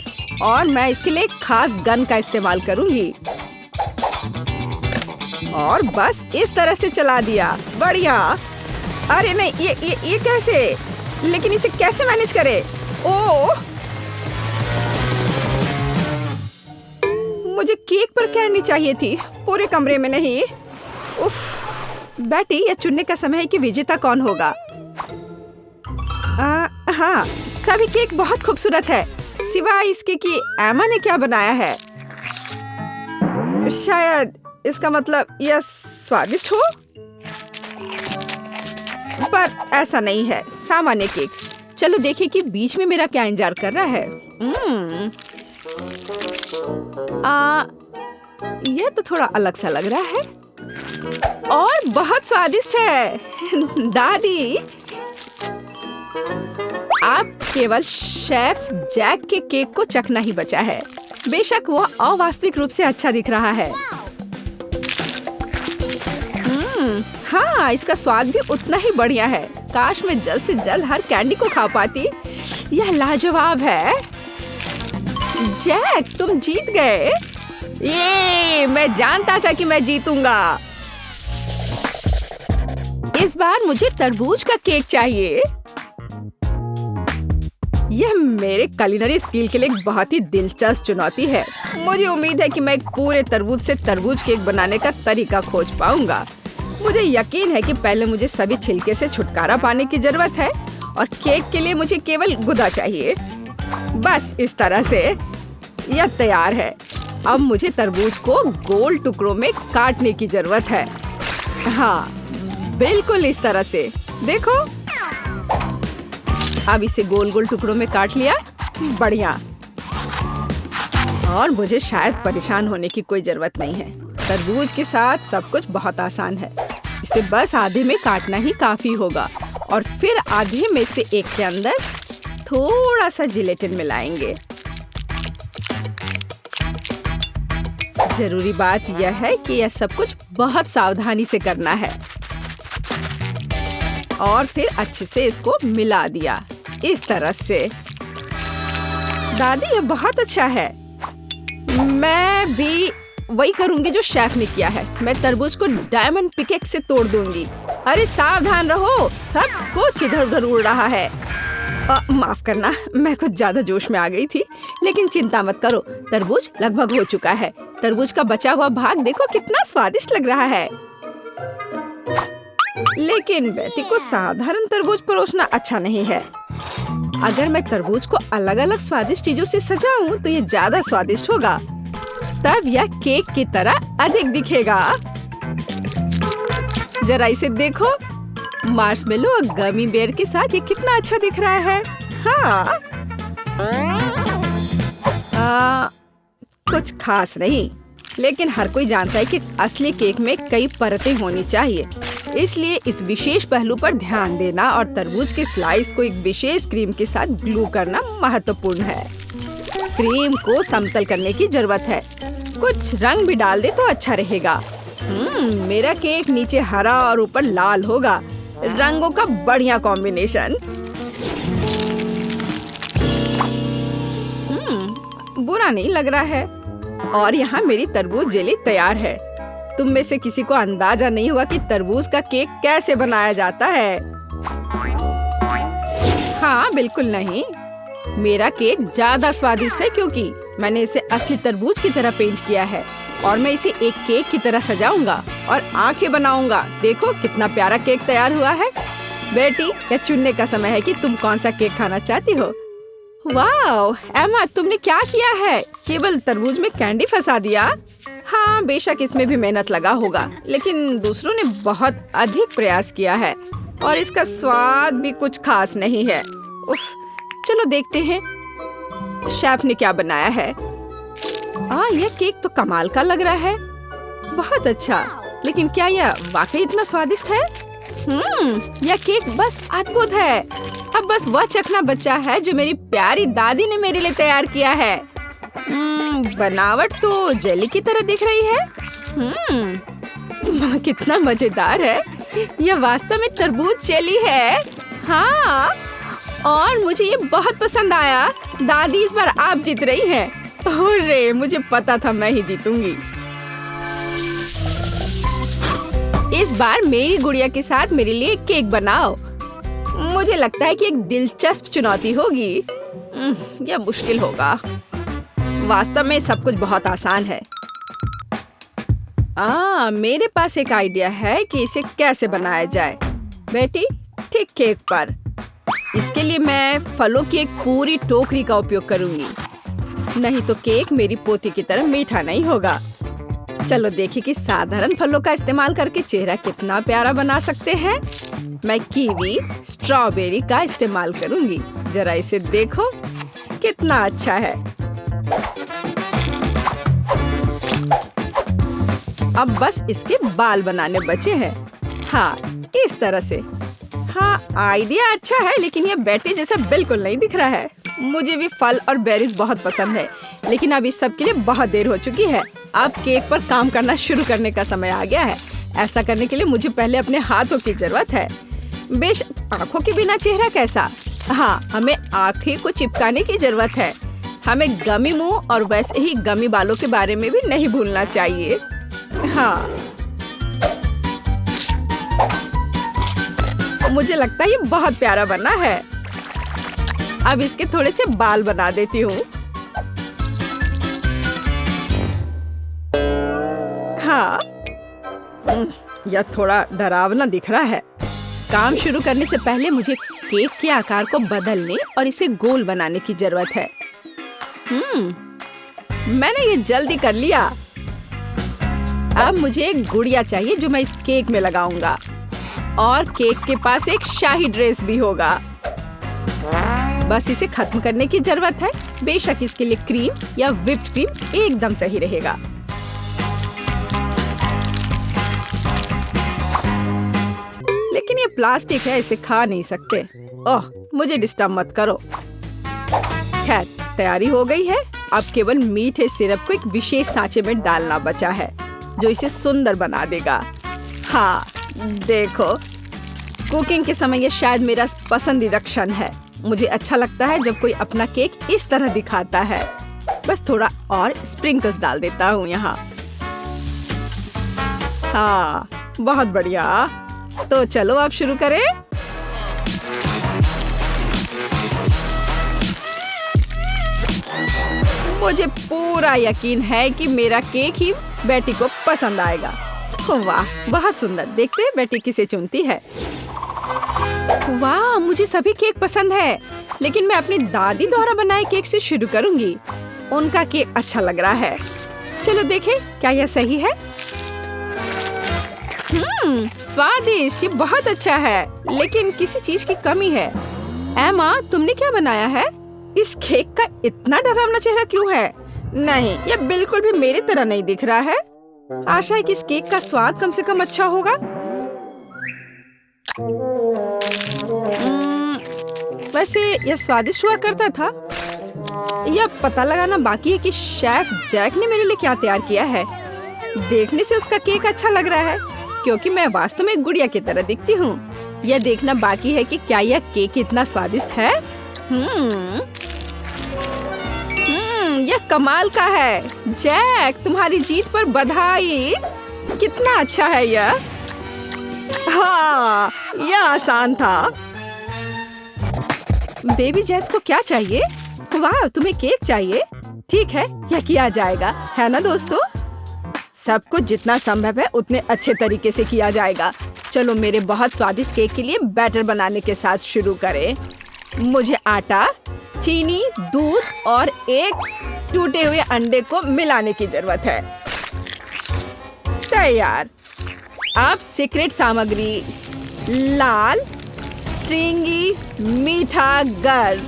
और मैं इसके लिए एक खास गन का इस्तेमाल करूँगी। और बस इस तरह से चला दिया। बढ़िया। अरे नहीं, ये कैसे? लेकिन इसे कैसे मैनेज करे? ओह, मुझे केक पर कैंडी चाहिए थी, पूरे कमरे में नहीं। उफ, बेटी, यह चुनने का समय है कि विजेता कौन होगा। हाँ, सभी केक बहुत खूबसूरत है, सिवाय इसके कि एमा ने क्या बनाया है। शायद इसका मतलब यह स्वादिष्ट हो, पर ऐसा नहीं है, सामान्य केक। चलो देखें कि बीच में मेरा क्या इंतजार कर रहा है। यह तो थोड़ा अलग सा लग रहा है और बहुत स्वादिष्ट है। दादी, आप केवल शेफ जैक के केक को चखना ही बचा है। बेशक वह अवास्तविक रूप से अच्छा दिख रहा है। हाँ, इसका स्वाद भी उतना ही बढ़िया है। काश मैं जल्द से जल्द हर कैंडी को खा पाती। यह लाजवाब है। जैक, तुम जीत गए। ये मैं जानता था कि मैं जीतूंगा। इस बार मुझे तरबूज का केक चाहिए। यह मेरे कुलिनरी स्किल के लिए एक बहुत ही दिलचस्प चुनौती है। मुझे उम्मीद है कि मैं एक पूरे तरबूज से तरबूज केक बनाने का तरीका खोज पाऊंगा। मुझे यकीन है कि पहले मुझे सभी छिलके से छुटकारा पाने की जरूरत है और केक के लिए मुझे केवल गुदा चाहिए। बस इस तरह से यह तैयार है। अब मुझे तरबूज को गोल टुकड़ों में काटने की जरूरत है। हाँ, बिल्कुल इस तरह से। देखो, अब इसे गोल गोल टुकड़ों में काट लिया। बढ़िया। और मुझे शायद परेशान होने की कोई जरूरत नहीं है। तरबूज के साथ सब कुछ बहुत आसान है। इसे बस आधे में काटना ही काफी होगा और फिर आधे में से एक के अंदर थोड़ा सा जिलेटिन मिलाएंगे। जरूरी बात यह है कि यह सब कुछ बहुत सावधानी से करना है। और फिर अच्छे से इसको मिला दिया इस तरह से। दादी, यह बहुत अच्छा है। मैं भी वही करूंगी जो शेफ ने किया है। मैं तरबूज को डायमंड पिकेक्स से तोड़ दूंगी। अरे सावधान रहो, सब कुछ इधर उधर उड़ रहा है। माफ करना, मैं कुछ ज्यादा जोश में आ गई थी। लेकिन चिंता मत करो, तरबूज लगभग हो चुका है। तरबूज का बचा हुआ भाग देखो कितना स्वादिष्ट लग रहा है। लेकिन बेटी को साधारण तरबूज परोसना अच्छा नहीं है। अगर मैं तरबूज को अलग अलग स्वादिष्ट चीजों से सजाऊं तो ये ज्यादा स्वादिष्ट होगा। तब यह केक की तरह अधिक दिखेगा। जरा इसे देखो, मार्शमेलो और गमी बेयर के साथ ये कितना अच्छा दिख रहा है। हाँ, कुछ खास नहीं, लेकिन हर कोई जानता है कि असली केक में कई परतें होनी चाहिए। इसलिए इस विशेष पहलू पर ध्यान देना और तरबूज के स्लाइस को एक विशेष क्रीम के साथ ग्लू करना महत्वपूर्ण है। क्रीम को समतल करने की जरूरत है। कुछ रंग भी डाल दे तो अच्छा रहेगा। मेरा केक नीचे हरा और ऊपर लाल होगा। रंगों का बढ़िया कॉम्बिनेशन। बुरा नहीं लग रहा है। और यहाँ मेरी तरबूज जेली तैयार है। तुम में से किसी को अंदाजा नहीं होगा कि तरबूज का केक कैसे बनाया जाता है। हाँ, बिल्कुल नहीं। मेरा केक ज्यादा स्वादिष्ट है क्योंकि मैंने इसे असली तरबूज की तरह पेंट किया है। और मैं इसे एक केक की तरह सजाऊंगा और आंखें बनाऊंगा। देखो कितना प्यारा केक तैयार हुआ है। बेटी, यह चुनने का समय है कि तुम कौन सा केक खाना चाहती हो। वाह एमा, तुमने क्या किया है? केवल तरबूज में कैंडी फंसा दिया। हाँ, बेशक इसमें भी मेहनत लगा होगा, लेकिन दूसरों ने बहुत अधिक प्रयास किया है और इसका स्वाद भी कुछ खास नहीं है। उफ, चलो देखते हैं शेफ ने क्या बनाया है। यह केक तो कमाल का लग रहा है। बहुत अच्छा, लेकिन क्या यह वाकई इतना स्वादिष्ट है? यह केक बस अद्भुत है। अब बस वह चखना बचा है जो मेरी प्यारी दादी ने मेरे लिए तैयार किया है। बनावट तो जेली की तरह दिख रही है। कितना मजेदार है। यह वास्तव में तरबूज जेली है। हाँ, और मुझे ये बहुत पसंद आया। दादी, इस बार आप जीत रही हैं। अरे, मुझे पता था मैं ही जीतूंगी। इस बार मेरी गुड़िया के साथ मेरे लिए केक बनाओ। मुझे लगता है कि एक दिलचस्प चुनौती होगी। यह मुश्किल होगा। वास्तव में सब कुछ बहुत आसान है। मेरे पास एक आइडिया है कि इसे कैसे बनाया जाए। बेटी, ठीक केक पर। इसके लिए मैं फलों की एक पूरी टोकरी का उपयोग करूंगी। नहीं तो केक मेरी पोती की तरह मीठा नहीं होगा। चलो देखिए कि साधारण फलों का इस्तेमाल करके चेहरा कितना प्यारा बना सकते हैं। मैं कीवी, स्ट्रॉबेरी का इस्तेमाल करूंगी। जरा इसे देखो, कितना अच्छा है। अब बस इसके बाल बनाने बचे हैं। हाँ, इस तरह से। हाँ, आइडिया अच्छा है, लेकिन ये बैटरी जैसा बिल्कुल नहीं दिख रहा है। मुझे भी फल और बेरीज बहुत पसंद है, लेकिन अब इस सब के लिए बहुत देर हो चुकी है। अब केक पर काम करना शुरू करने का समय आ गया है। ऐसा करने के लिए मुझे पहले अपने हाथों की जरूरत है। बेशक आँखों के बिना चेहरा कैसा। हाँ, हमें आँखें को चिपकाने की जरूरत है। हमें गमी मुंह और वैसे ही गमी बालों के बारे में भी नहीं भूलना चाहिए। हाँ, मुझे लगता है ये बहुत प्यारा बना है। अब इसके थोड़े से बाल बना देती हूँ। हाँ, यह थोड़ा डरावना दिख रहा है। काम शुरू करने से पहले मुझे केक के आकार को बदलने और इसे गोल बनाने की जरूरत है। मैंने ये जल्दी कर लिया। अब मुझे एक गुड़िया चाहिए जो मैं इस केक में लगाऊंगा, और केक के पास एक शाही ड्रेस भी होगा। बस इसे खत्म करने की जरूरत है। बेशक इसके लिए क्रीम या व्हिप्ड क्रीम एकदम सही रहेगा। लेकिन ये प्लास्टिक है, इसे खा नहीं सकते। ओह, मुझे डिस्टर्ब मत करो। खैर, तैयारी हो गई है। अब केवल मीठे सिरप को एक विशेष सांचे में डालना बचा है, जो इसे सुंदर बना देगा। हाँ, देखो, कुकिंग के समय ये शायद मेरा पसंदीदा क्षण है। मुझे अच्छा लगता है जब कोई अपना केक इस तरह दिखाता है। बस थोड़ा और स्प्रिंकल्स डाल देता हूँ यहाँ। हाँ, बहुत बढ़िया। तो चलो अब शुरू करें। मुझे पूरा यकीन है कि मेरा केक ही बेटी को पसंद आएगा। वाह, बहुत सुंदर। देखते हैं बेटी किसे चुनती है। वाह, मुझे सभी केक पसंद है, लेकिन मैं अपनी दादी द्वारा बनाए केक से शुरू करूंगी। उनका केक अच्छा लग रहा है। चलो देखें, क्या यह सही है? स्वादिष्ट, ये बहुत अच्छा है, लेकिन किसी चीज की कमी है। एमा, तुमने क्या बनाया है? इस केक का इतना डरावना चेहरा क्यों है? नहीं, यह बिल्कुल भी मेरी तरह नहीं दिख रहा है। आशा है कि इस केक का स्वाद कम से कम अच्छा होगा। वैसे यह स्वादिष्ट हुआ करता था। यह पता लगाना बाकी है कि शेफ जैक ने मेरे लिए क्या तैयार किया है। देखने से उसका केक अच्छा लग रहा है, क्योंकि मैं वास्तव में गुड़िया की तरह दिखती हूँ। यह देखना बाकी है कि क्या यह केक इतना स्वादिष्ट है। यह कमाल का है। जैक, तुम्हारी जीत पर बधाई। कितना अच्छा है यह। हाँ, यह आसान था। बेबी जैस को क्या चाहिए? वाह, तुम्हें केक चाहिए? ठीक है, यह किया जाएगा, है ना दोस्तों? सब कुछ जितना संभव है उतने अच्छे तरीके से किया जाएगा। चलो मेरे बहुत स्वादिष्ट केक के लिए बैटर बनाने के साथ शुरू करें। मुझे आटा, चीनी, दूध और एक टूटे हुए अंडे को मिलाने की जरूरत है। तैयार। अब सीक्रेट सामग्री, लाल, स्ट्रिंगी, मीठा गर्द,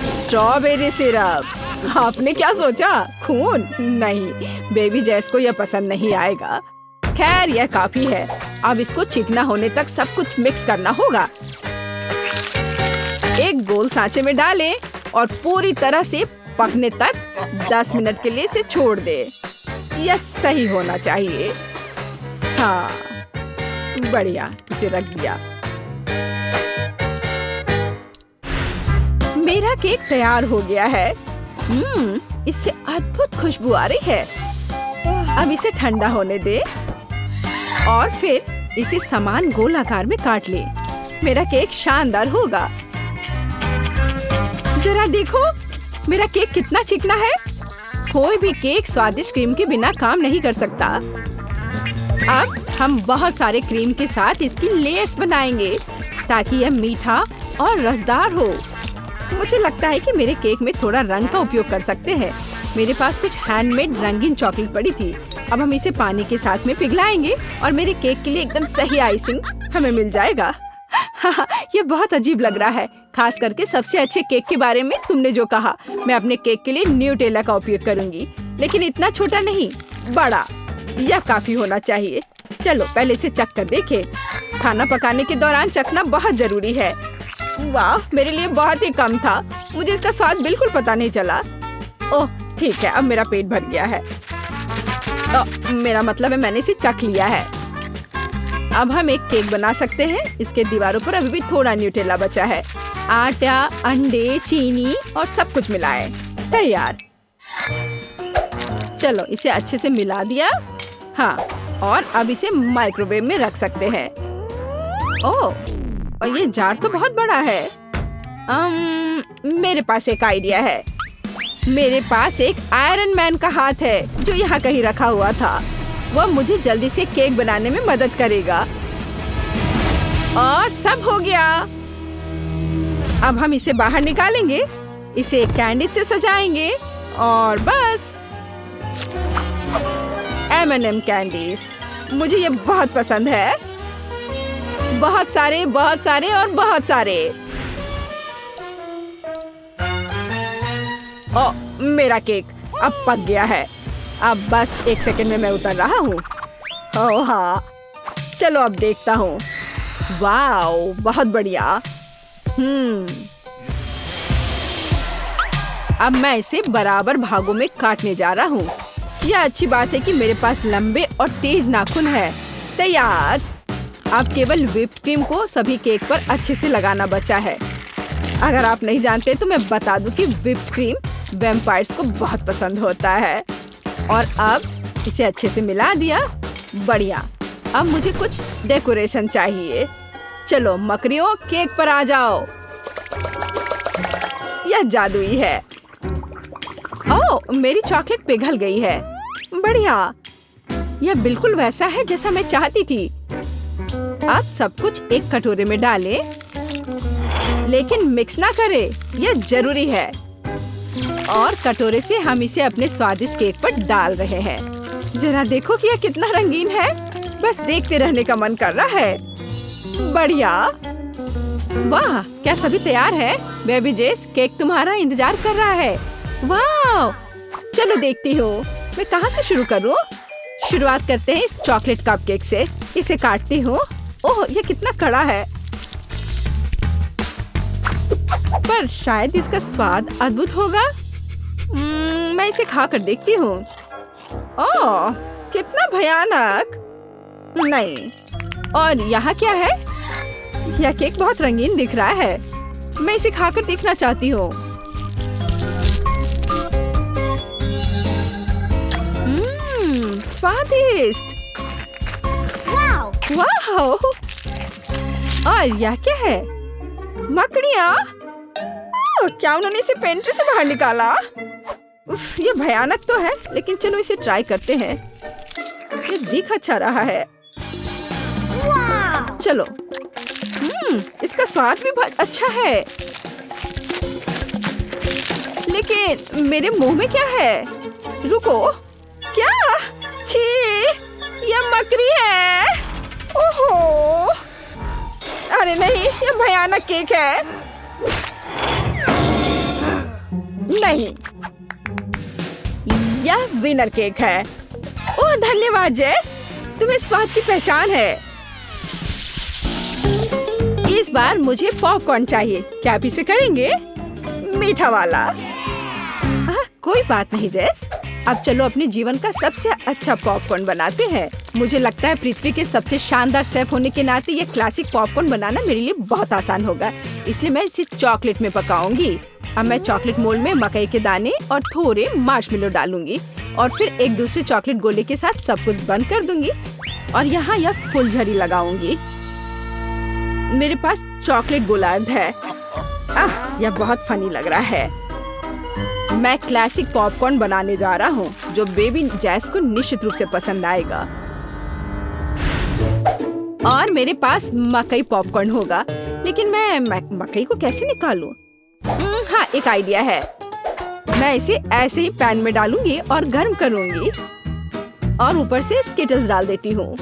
स्ट्रॉबेरी सिरप। आपने क्या सोचा? खून? नहीं, बेबी जैस को यह पसंद नहीं आएगा। खैर, यह काफी है। अब इसको चिकना होने तक सब कुछ मिक्स करना होगा। एक गोल सांचे में डालें और पूरी तरह से पकने तक 10 मिनट के लिए इसे छोड़ दे। यह सही होना चाहिए। हाँ, बढ़िया, इसे रख दिया। मेरा केक तैयार हो गया है। इससे अद्भुत खुशबू आ रही है। अब इसे ठंडा होने दे और फिर इसे समान गोल आकार में काट ले। मेरा केक शानदार होगा। जरा देखो, मेरा केक कितना चिकना है। कोई भी केक स्वादिष्ट क्रीम के बिना काम नहीं कर सकता। अब हम बहुत सारे क्रीम के साथ इसकी लेयर्स बनाएंगे ताकि यह मीठा और रसदार हो। मुझे लगता है कि मेरे केक में थोड़ा रंग का उपयोग कर सकते हैं। मेरे पास कुछ हैंडमेड रंगीन चॉकलेट पड़ी थी, अब हम इसे पानी के साथ में पिघलाएंगे और मेरे केक के लिए एकदम सही आइसिंग हमें मिल जाएगा। ये बहुत अजीब लग रहा है, खास करके सबसे अच्छे केक के बारे में तुमने जो कहा। मैं अपने केक के लिए न्यूटेला का उपयोग करूंगी, लेकिन इतना छोटा नहीं, बड़ा। यह काफी होना चाहिए। चलो पहले इसे चख कर देखें। खाना पकाने के दौरान चखना बहुत जरूरी है। वाह, मेरे लिए बहुत ही कम था। मुझे इसका स्वाद बिल्कुल पता नहीं चला। ओह ठीक है, अब मेरा पेट भर गया है। मेरा मतलब है मैंने इसे चख लिया है। अब हम एक केक बना सकते हैं। इसके दीवारों पर अभी भी थोड़ा न्यूटेला बचा है। आटा, अंडे, चीनी और सब कुछ मिलाएं। तैयार। चलो इसे अच्छे से मिला दिया। हाँ, और अब इसे माइक्रोवेव में रख सकते हैं। ओह, और ये जार तो बहुत बड़ा है। मेरे पास एक आइडिया है। मेरे पास एक आयरन मैन का हाथ है जो यहाँ कहीं रखा हुआ था। वह मुझे जल्दी से केक बनाने में मदद करेगा। और सब हो गया। अब हम इसे बाहर निकालेंगे, इसे कैंडी से सजाएंगे और बस। M&M कैंडीज, मुझे ये बहुत पसंद है। बहुत सारे, बहुत सारे और बहुत सारे। ओ, मेरा केक अब पक गया है। अब बस 1 सेकंड में मैं उतर रहा हूँ। ओह हाँ, चलो अब देखता हूँ। वाओ, बहुत बढ़िया। अब मैं इसे बराबर भागों में काटने जा रहा हूँ। यह अच्छी बात है कि मेरे पास लंबे और तेज नाखून है। तैयार। अब केवल व्हिप्ड क्रीम को सभी केक पर अच्छे से लगाना बचा है। अगर आप नहीं जानते तो मैं बता दूं कि व्हिप्ड क्रीम वैम्पायर्स को बहुत पसंद होता है। और अब इसे अच्छे से मिला दिया। बढ़िया। अब मुझे कुछ डेकोरेशन चाहिए। चलो मकड़ियों, केक पर आ जाओ। यह जादुई है। ओह, मेरी चॉकलेट पिघल गई है। बढ़िया। यह बिल्कुल वैसा है जैसा मैं चाहती थी। अब सब कुछ एक कटोरे में डालें, लेकिन मिक्स ना करें, यह जरूरी है। और कटोरे से हम इसे अपने स्वादिष्ट केक पर डाल रहे हैं। जरा देखो कि यह कितना रंगीन है। बस देखते रहने का मन कर रहा है। बढ़िया। वाह, क्या सभी तैयार है? बेबी जेस, केक तुम्हारा इंतजार कर रहा है। वाह, चलो देखती हूँ मैं कहाँ से शुरू करूँ। शुरुआत करते हैं इस चॉकलेट कपकेक से। इसे काटती हूँ। ओह, यह कितना कड़ा है, पर शायद इसका स्वाद अद्भुत होगा। मैं इसे खा कर देखती हूँ। ओह, कितना भयानक। नहीं। और यहाँ क्या है? यह केक बहुत रंगीन दिख रहा है। मैं इसे खाकर देखना चाहती हूँ। स्वादिष्ट। वाह। और यह क्या है? मकड़ियाँ। क्या उन्होंने इसे पेंट्री से बाहर निकाला? उफ, ये भयानक तो है, लेकिन चलो इसे ट्राई करते हैं। ये दिख अच्छा रहा है। चलो। इसका स्वाद भी बहुत अच्छा है, लेकिन मेरे मुंह में क्या है? रुको, क्या? छी, यह मकड़ी है। ओहो, अरे नहीं, यह भयानक केक है। नहीं, यह विनर केक है। ओह धन्यवाद जेस, तुम्हें स्वाद की पहचान है। इस बार मुझे पॉपकॉर्न चाहिए। क्या आप इसे करेंगे? मीठा वाला। कोई बात नहीं जेस, अब चलो अपने जीवन का सबसे अच्छा पॉपकॉर्न बनाते हैं। मुझे लगता है पृथ्वी के सबसे शानदार शेफ होने के नाते ये क्लासिक पॉपकॉर्न बनाना मेरे लिए बहुत आसान होगा, इसलिए मैं इसे चॉकलेट में पकाऊंगी। अब मैं चॉकलेट मोल्ड में मकई के दाने और थोड़े मार्शमेलो डालूंगी और फिर एक दूसरे चॉकलेट गोले के साथ सब कुछ बंद कर दूंगी और यहाँ यह फुलझड़ी लगाऊंगी। मेरे पास चॉकलेट गोलार्ध है। यह बहुत फनी लग रहा है। मैं क्लासिक पॉपकॉर्न बनाने जा रहा हूँ जो बेबी जैस को निश्चित रूप से पसंद आएगा। और मेरे पास मकई पॉपकॉर्न होगा, लेकिन मैं मकई को कैसे निकालूं? हाँ, एक आइडिया है। मैं इसे ऐसे ही पैन में डालूंगी और गर्म करूंगी और ऊपर से स्किटल्स डाल देती हूँ।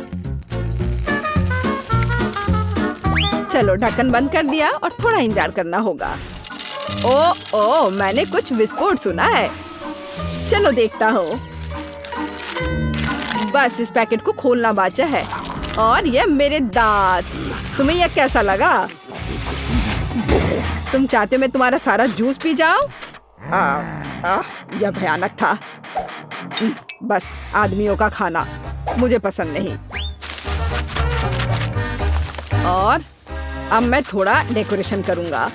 चलो ढक्कन बंद कर दिया और थोड़ा इंतजार करना होगा। ओ, मैंने कुछ विस्फोट सुना है। चलो देखता हूँ। बस इस पैकेट को खोलना बाचा है। और ये मेरे दांत। तुम्हें यह कैसा लगा? तुम चाहते हो मैं तुम्हारा सारा जूस पी जाऊं? यह भयानक था। बस आदमियों का खाना मुझे पसंद नहीं। और अब मैं थोड़ा डेकोरेशन करूंगा।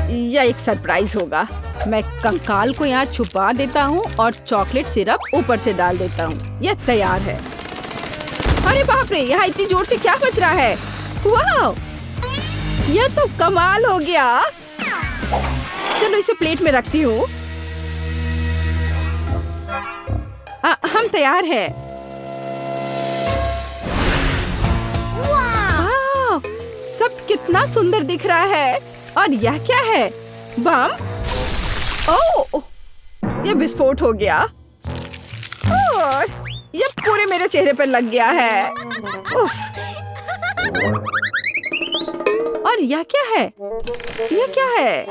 यह एक सरप्राइज होगा। मैं कंकाल को यहाँ छुपा देता हूँ और चॉकलेट सिरप ऊपर से डाल देता हूँ। यह तैयार है। अरे बाप रे, यहाँ इतनी जोर से क्या बज रहा है? वाह, यह तो कमाल हो गया। चलो इसे प्लेट में रखती हूँ। हम तैयार हैं। वाह, सब कितना सुंदर दिख रहा है। और यह क्या है? बम? ओह, यह विस्फोट हो गया। ओह, यह पूरे मेरे चेहरे पर लग गया है। उफ। और यह क्या है? यह क्या है?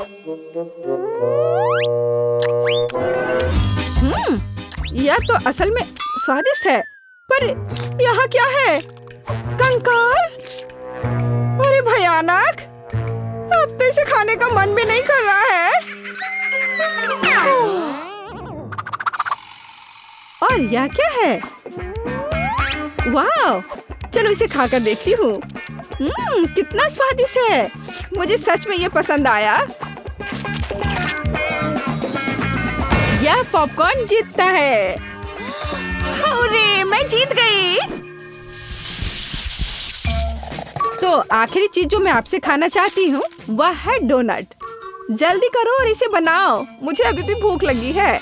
यह तो असल में स्वादिष्ट है, पर यहाँ क्या है? कंकाल? अरे भयानक! अब तो इसे खाने का मन भी नहीं कर रहा है। और यह क्या है? वाह! चलो इसे खाकर देखती हूँ। कितना स्वादिष्ट है। मुझे सच में ये पसंद आया। यह पॉपकॉर्न जीतता है। अरे, मैं जीत गई। तो आखिरी चीज जो मैं आपसे खाना चाहती हूँ वह है डोनट। जल्दी करो और इसे बनाओ। मुझे अभी भी भूख लगी है।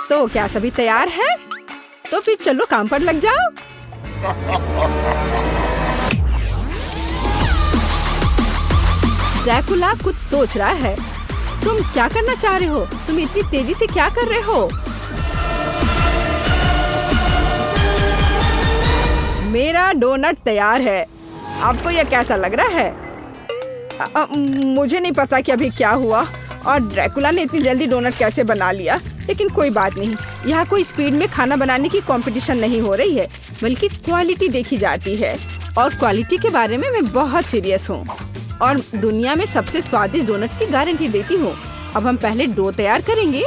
तो क्या सभी तैयार है? तो फिर चलो काम पर लग जाओ। ड्रैकुला कुछ सोच रहा है। तुम क्या करना चाह रहे हो? तुम इतनी तेजी से क्या कर रहे हो? मेरा डोनट तैयार है। आपको यह कैसा लग रहा है? मुझे नहीं पता कि अभी क्या हुआ और ड्रैकुला ने इतनी जल्दी डोनट कैसे बना लिया, लेकिन कोई बात नहीं। यहाँ कोई स्पीड में खाना बनाने की कंपटीशन नहीं हो रही है, बल्कि क्वालिटी देखी जाती है। और क्वालिटी के बारे में मैं बहुत सीरियस हूँ और दुनिया में सबसे स्वादिष्ट डोनट्स की गारंटी देती हूँ। अब हम पहले डो तैयार करेंगे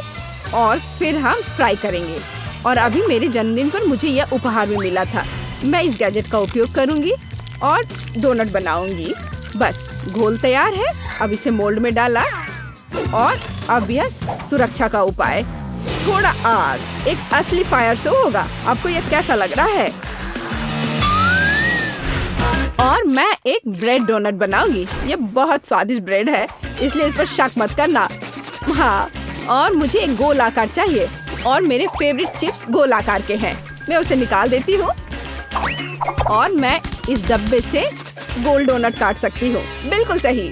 और फिर हम फ्राई करेंगे। और अभी मेरे जन्मदिन पर मुझे यह उपहार में मिला था। मैं इस गैजेट का उपयोग करूंगी और डोनट बनाऊंगी। बस घोल तैयार है। अब इसे मोल्ड में डाला और अब यह सुरक्षा का उपाय। थोड़ा आग, एक असली फायर शो होगा। आपको यह कैसा लग रहा है? और मैं एक ब्रेड डोनट बनाऊंगी। ये बहुत स्वादिष्ट ब्रेड है, इसलिए इस पर शक मत करना। हाँ, और मुझे एक गोल आकार चाहिए और मेरे फेवरेट चिप्स गोल आकार के हैं। मैं उसे निकाल देती हूँ और मैं इस डब्बे से गोल डोनट काट सकती हूँ। बिल्कुल सही।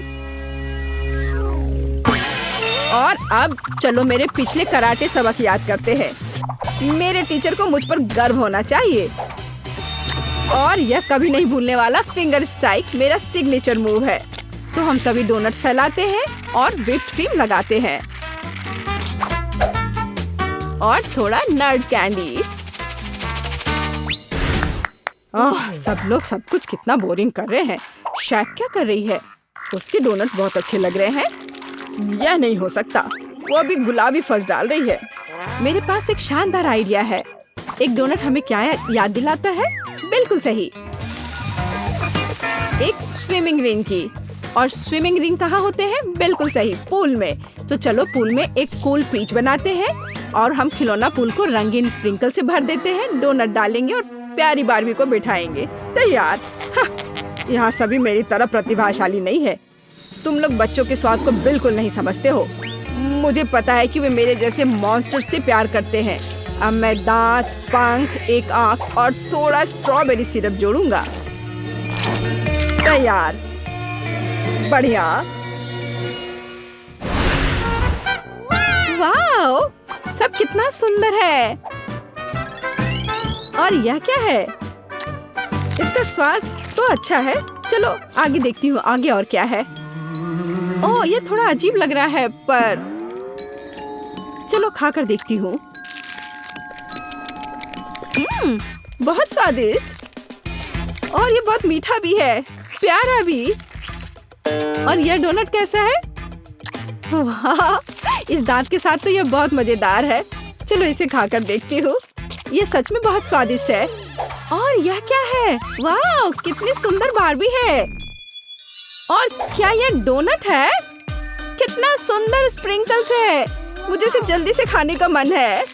और अब चलो मेरे पिछले कराटे सबक याद करते हैं। मेरे टीचर को मुझ पर गर्व होना चाहिए। और यह कभी नहीं भूलने वाला फिंगर स्ट्राइक मेरा सिग्नेचर मूव है। तो हम सभी डोनट्स फैलाते हैं और व्हिप्ड क्रीम लगाते हैं और थोड़ा नट कैंडी। सब लोग सब कुछ कितना बोरिंग कर रहे हैं। शैक क्या कर रही है? उसके डोनट्स बहुत अच्छे लग रहे हैं। यह नहीं हो सकता, वो अभी गुलाबी फर्स्ट डाल रही है। मेरे पास एक शानदार आइडिया है। एक डोनट हमें क्या याद दिलाता है? बिल्कुल सही, एक स्विमिंग रिंग की। और स्विमिंग रिंग कहाँ होते हैं? बिल्कुल सही, पूल में। तो चलो पूल में एक कूल पीच बनाते हैं और हम खिलौना पूल को रंगीन स्प्रिंकल से भर देते हैं। डोनट डालेंगे और प्यारी बारबी को बिठाएंगे। तैयार। यहाँ सभी मेरी तरह प्रतिभाशाली नहीं है। तुम लोग बच्चों के स्वाद को बिल्कुल नहीं समझते हो। मुझे पता है कि वे मेरे जैसे मॉन्स्टर से प्यार करते हैं। अब मैं दांत, पंख, एक आंख और थोड़ा स्ट्रॉबेरी सिरप जोड़ूंगा। तैयार। बढ़िया। वाओ, सब कितना सुंदर है। और यह क्या है? इसका स्वाद तो अच्छा है। चलो आगे देखती हूँ, आगे और क्या है। ओह, ये थोड़ा अजीब लग रहा है, पर चलो खाकर देखती हूँ। बहुत स्वादिष्ट और ये बहुत मीठा भी है, प्यारा भी। और यह डोनट कैसा है? वाह, इस दांत के साथ तो यह बहुत मजेदार है। चलो इसे खाकर देखती हूँ। ये सच में बहुत स्वादिष्ट है। और यह क्या है? वाह, कितनी सुंदर बारबी है। और क्या यह डोनट है? कितना सुंदर स्प्रिंकल्स है। मुझे इसे जल्दी से खाने का मन है।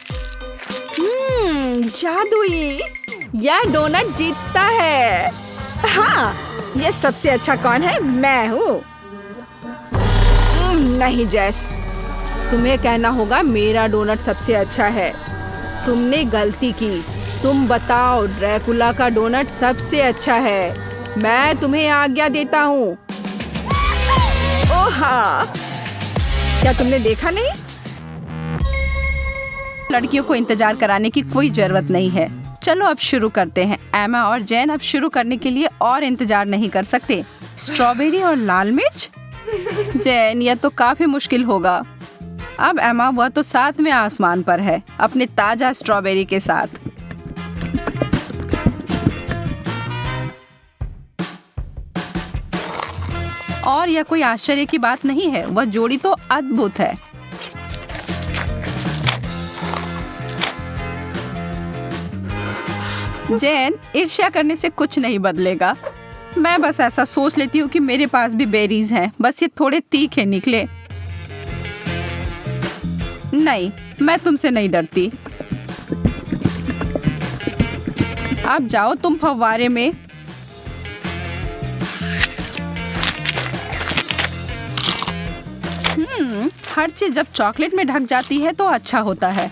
जादुई, यह डोनट जीतता है। हाँ, ये सबसे अच्छा कौन है? मैं हूँ। नहीं जैस, तुम्हें कहना होगा मेरा डोनट सबसे अच्छा है। तुमने गलती की। तुम बताओ, ड्रैकुला का डोनट सबसे अच्छा है। मैं तुम्हें आज्ञा देता हूँ। ओह हाँ, क्या तुमने देखा नहीं? लड़कियों को इंतजार कराने की कोई जरूरत नहीं है। चलो अब शुरू करते हैं। एमा और जैन अब शुरू करने के लिए और इंतजार नहीं कर सकते। स्ट्रॉबेरी और लाल मिर्च? जैन, यह तो काफी मुश्किल होगा। अब एमा, वह तो साथ में आसमान पर है अपने ताजा स्ट्रॉबेरी के साथ। और यह कोई आश्चर्य की बात नहीं है, वह जोड़ी तो अद्भुत है। जैन, ईर्ष्या करने से कुछ नहीं बदलेगा। मैं बस ऐसा सोच लेती हूँ कि मेरे पास भी बेरीज हैं, बस ये थोड़े तीखे निकले। नहीं, मैं तुमसे नहीं डरती। अब जाओ तुम फव्वारे में। हर चीज जब चॉकलेट में ढक जाती है तो अच्छा होता है।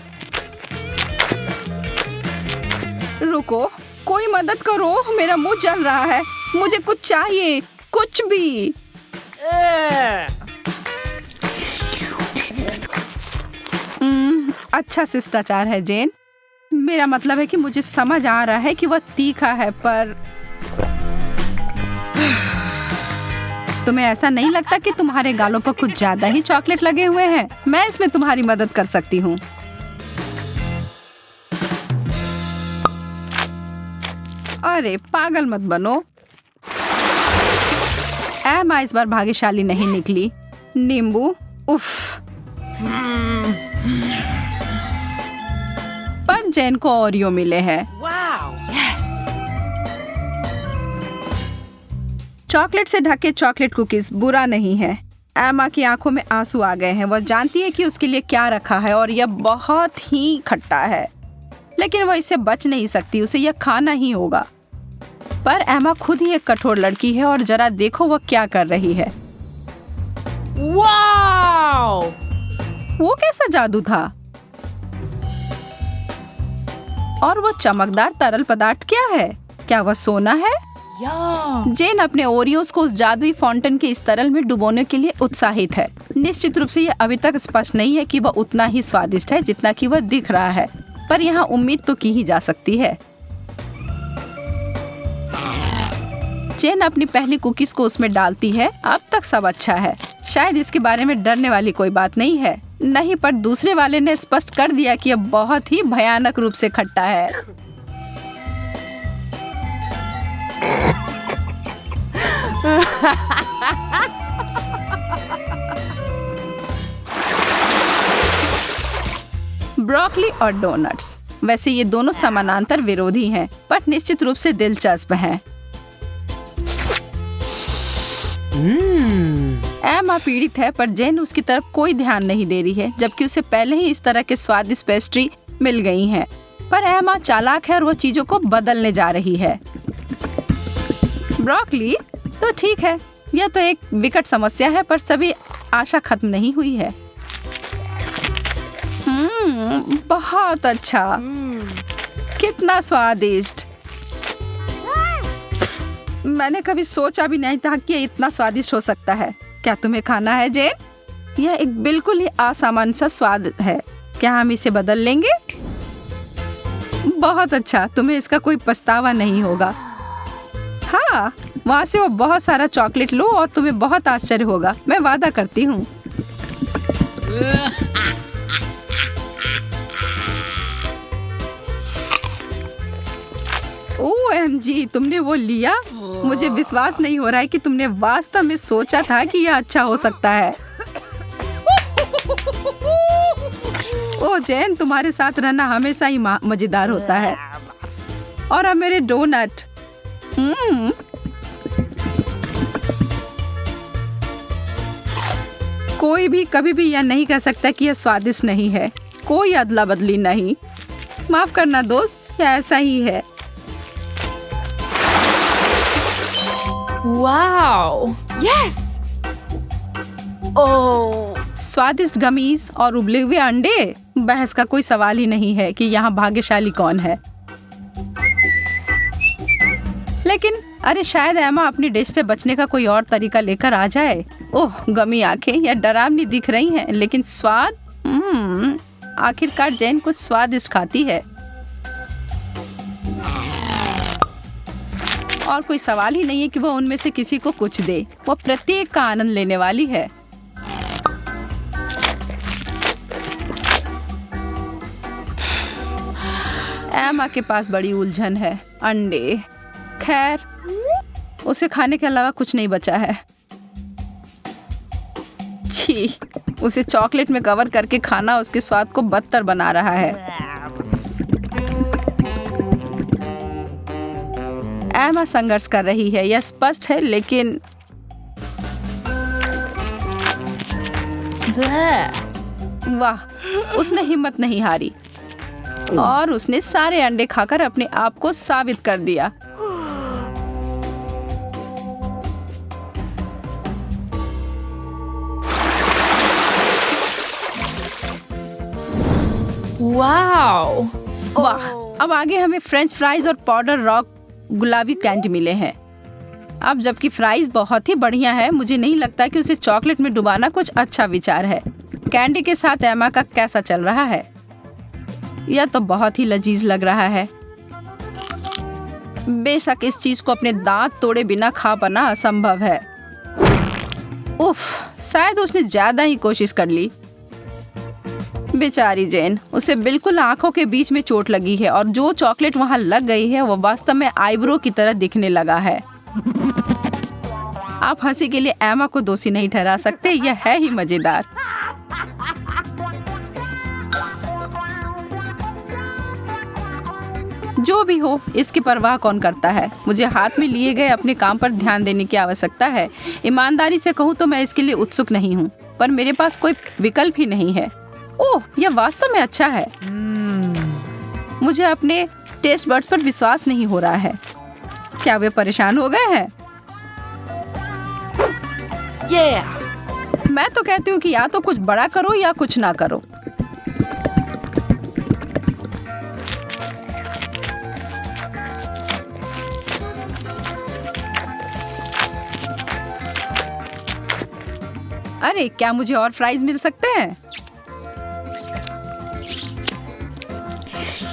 रुको, कोई मदद करो, मेरा मुंह जल रहा है। मुझे कुछ चाहिए, कुछ भी। अच्छा शिष्टाचार है जैन। मेरा मतलब है कि मुझे समझ आ रहा है कि वह तीखा है, पर तुम्हें ऐसा नहीं लगता कि तुम्हारे गालों पर कुछ ज्यादा ही चॉकलेट लगे हुए हैं? मैं इसमें तुम्हारी मदद कर सकती हूँ। अरे पागल मत बनो। एमा इस बार भाग्यशाली नहीं निकली। नींबू, उफ। पर जैन को ओरियो मिले हैं। चॉकलेट से ढके चॉकलेट कुकीज बुरा नहीं है। एमा की आंखों में आंसू आ गए हैं। वह जानती है कि उसके लिए क्या रखा है और यह बहुत ही खट्टा है, लेकिन वह इससे बच नहीं सकती। उसे यह खाना ही होगा। पर एमा खुद ही एक कठोर लड़की है और जरा देखो वह क्या कर रही है। वाओ! वो कैसा जादू था? और वो चमकदार तरल पदार्थ क्या है? क्या वह सोना है? जैन अपने ओरियोस को उस जादुई फाउंटेन के इस तरल में डुबोने के लिए उत्साहित है। निश्चित रूप से यह अभी तक स्पष्ट नहीं है कि वह उतना ही स्वादिष्ट है जितना कि वह दिख रहा है, पर यहाँ उम्मीद तो की ही जा सकती है। जैन अपनी पहली कुकीज को उसमें डालती है। अब तक सब अच्छा है। शायद इसके बारे में डरने वाली कोई बात नहीं है। नहीं, पर दूसरे वाले ने स्पष्ट कर दिया कि यह बहुत ही भयानक रूप से खट्टा है। ब्रोकली और डोनट्स, वैसे ये दोनों समानांतर विरोधी हैं, पर निश्चित रूप से दिलचस्प हैं। एमा पीड़ित है, पर जैन उसकी तरफ कोई ध्यान नहीं दे रही है, जबकि उसे पहले ही इस तरह के स्वादिष्ट पेस्ट्री मिल गई हैं। पर एमा चालाक है और वो चीजों को बदलने जा रही है। ब्रोकली तो ठीक है, यह तो एक विकट समस्या है, पर सभी आशा खत्म नहीं हुई है। बहुत अच्छा, कितना स्वादिष्ट। मैंने कभी सोचा भी नहीं था कि ये इतना स्वादिष्ट हो सकता है। क्या तुम्हें खाना है जैन? यह एक बिल्कुल ही असामान्य सा स्वाद है। क्या हम इसे बदल लेंगे? बहुत अच्छा, तुम्हें इसका कोई पछतावा नहीं होगा। हाँ, वहाँ से वो बहुत सारा चॉकलेट लो और तुम्हें बहुत आश्चर्य होगा, मैं वादा करती हूँ। OMG, तुमने वो लिया? मुझे विश्वास नहीं हो रहा है कि तुमने वास्तव में सोचा था कि यह अच्छा हो सकता है। ओ जैन, तुम्हारे साथ रहना हमेशा ही मजेदार होता है। और अब मेरे डोनट। कोई भी कभी भी यह नहीं कह सकता कि यह स्वादिष्ट नहीं है। कोई अदला बदली नहीं। माफ करना दोस्त, यह ऐसा ही है। Wow, yes. ओह, स्वादिष्ट गमीज और उबले हुए अंडे, बहस का कोई सवाल ही नहीं है कि यहाँ भाग्यशाली कौन है। लेकिन अरे शायद एमा अपनी डिश से बचने का कोई और तरीका लेकर आ जाए। ओह, गमी आंखें या डरावनी दिख रही हैं, लेकिन स्वाद, आखिरकार जैन कुछ स्वादिष्ट खाती है। और कोई सवाल ही नहीं है कि वो उनमें से किसी को कुछ दे। वो प्रत्येक का आनंद लेने वाली है। एमा के पास बड़ी उलझन है। अंडे, खैर उसे खाने के अलावा कुछ नहीं बचा है। छी, उसे चॉकलेट में कवर करके खाना उसके स्वाद को बदतर बना रहा है। एमा संघर्ष कर रही है, यह स्पष्ट है, लेकिन वाह, उसने हिम्मत नहीं हारी और उसने सारे अंडे खाकर अपने आप को साबित कर दिया। वाओ, वाह, अब आगे हमें फ्रेंच फ्राइज और पाउडर रॉक गुलाबी कैंडी मिले हैं। अब जबकि फ्राइज बहुत ही बढ़िया है, मुझे नहीं लगता कि उसे चॉकलेट में डुबाना कुछ अच्छा विचार है। कैंडी के साथ एमा का कैसा चल रहा है? यह तो बहुत ही लजीज लग रहा है। बेशक इस चीज को अपने दांत तोड़े बिना खा पाना असंभव है। उफ, शायद उसने ज्यादा ही कोशिश कर ली। बेचारी जैन, उसे बिल्कुल आंखों के बीच में चोट लगी है और जो चॉकलेट वहां लग गई है वो वास्तव में आईब्रो की तरह दिखने लगा है। आप हंसी के लिए एमा को दोषी नहीं ठहरा सकते, यह है ही मजेदार। जो भी हो, इसकी परवाह कौन करता है। मुझे हाथ में लिए गए अपने काम पर ध्यान देने की आवश्यकता है। ईमानदारी से कहूँ तो मैं इसके लिए उत्सुक नहीं हूँ, पर मेरे पास कोई विकल्प ही नहीं है। ओह, यह वास्तव में अच्छा है। मुझे अपने टेस्ट बड्स पर विश्वास नहीं हो रहा है। क्या वे परेशान हो गए हैं? मैं तो कहती हूँ कि या तो कुछ बड़ा करो या कुछ ना करो। अरे, क्या मुझे और फ्राइज मिल सकते हैं?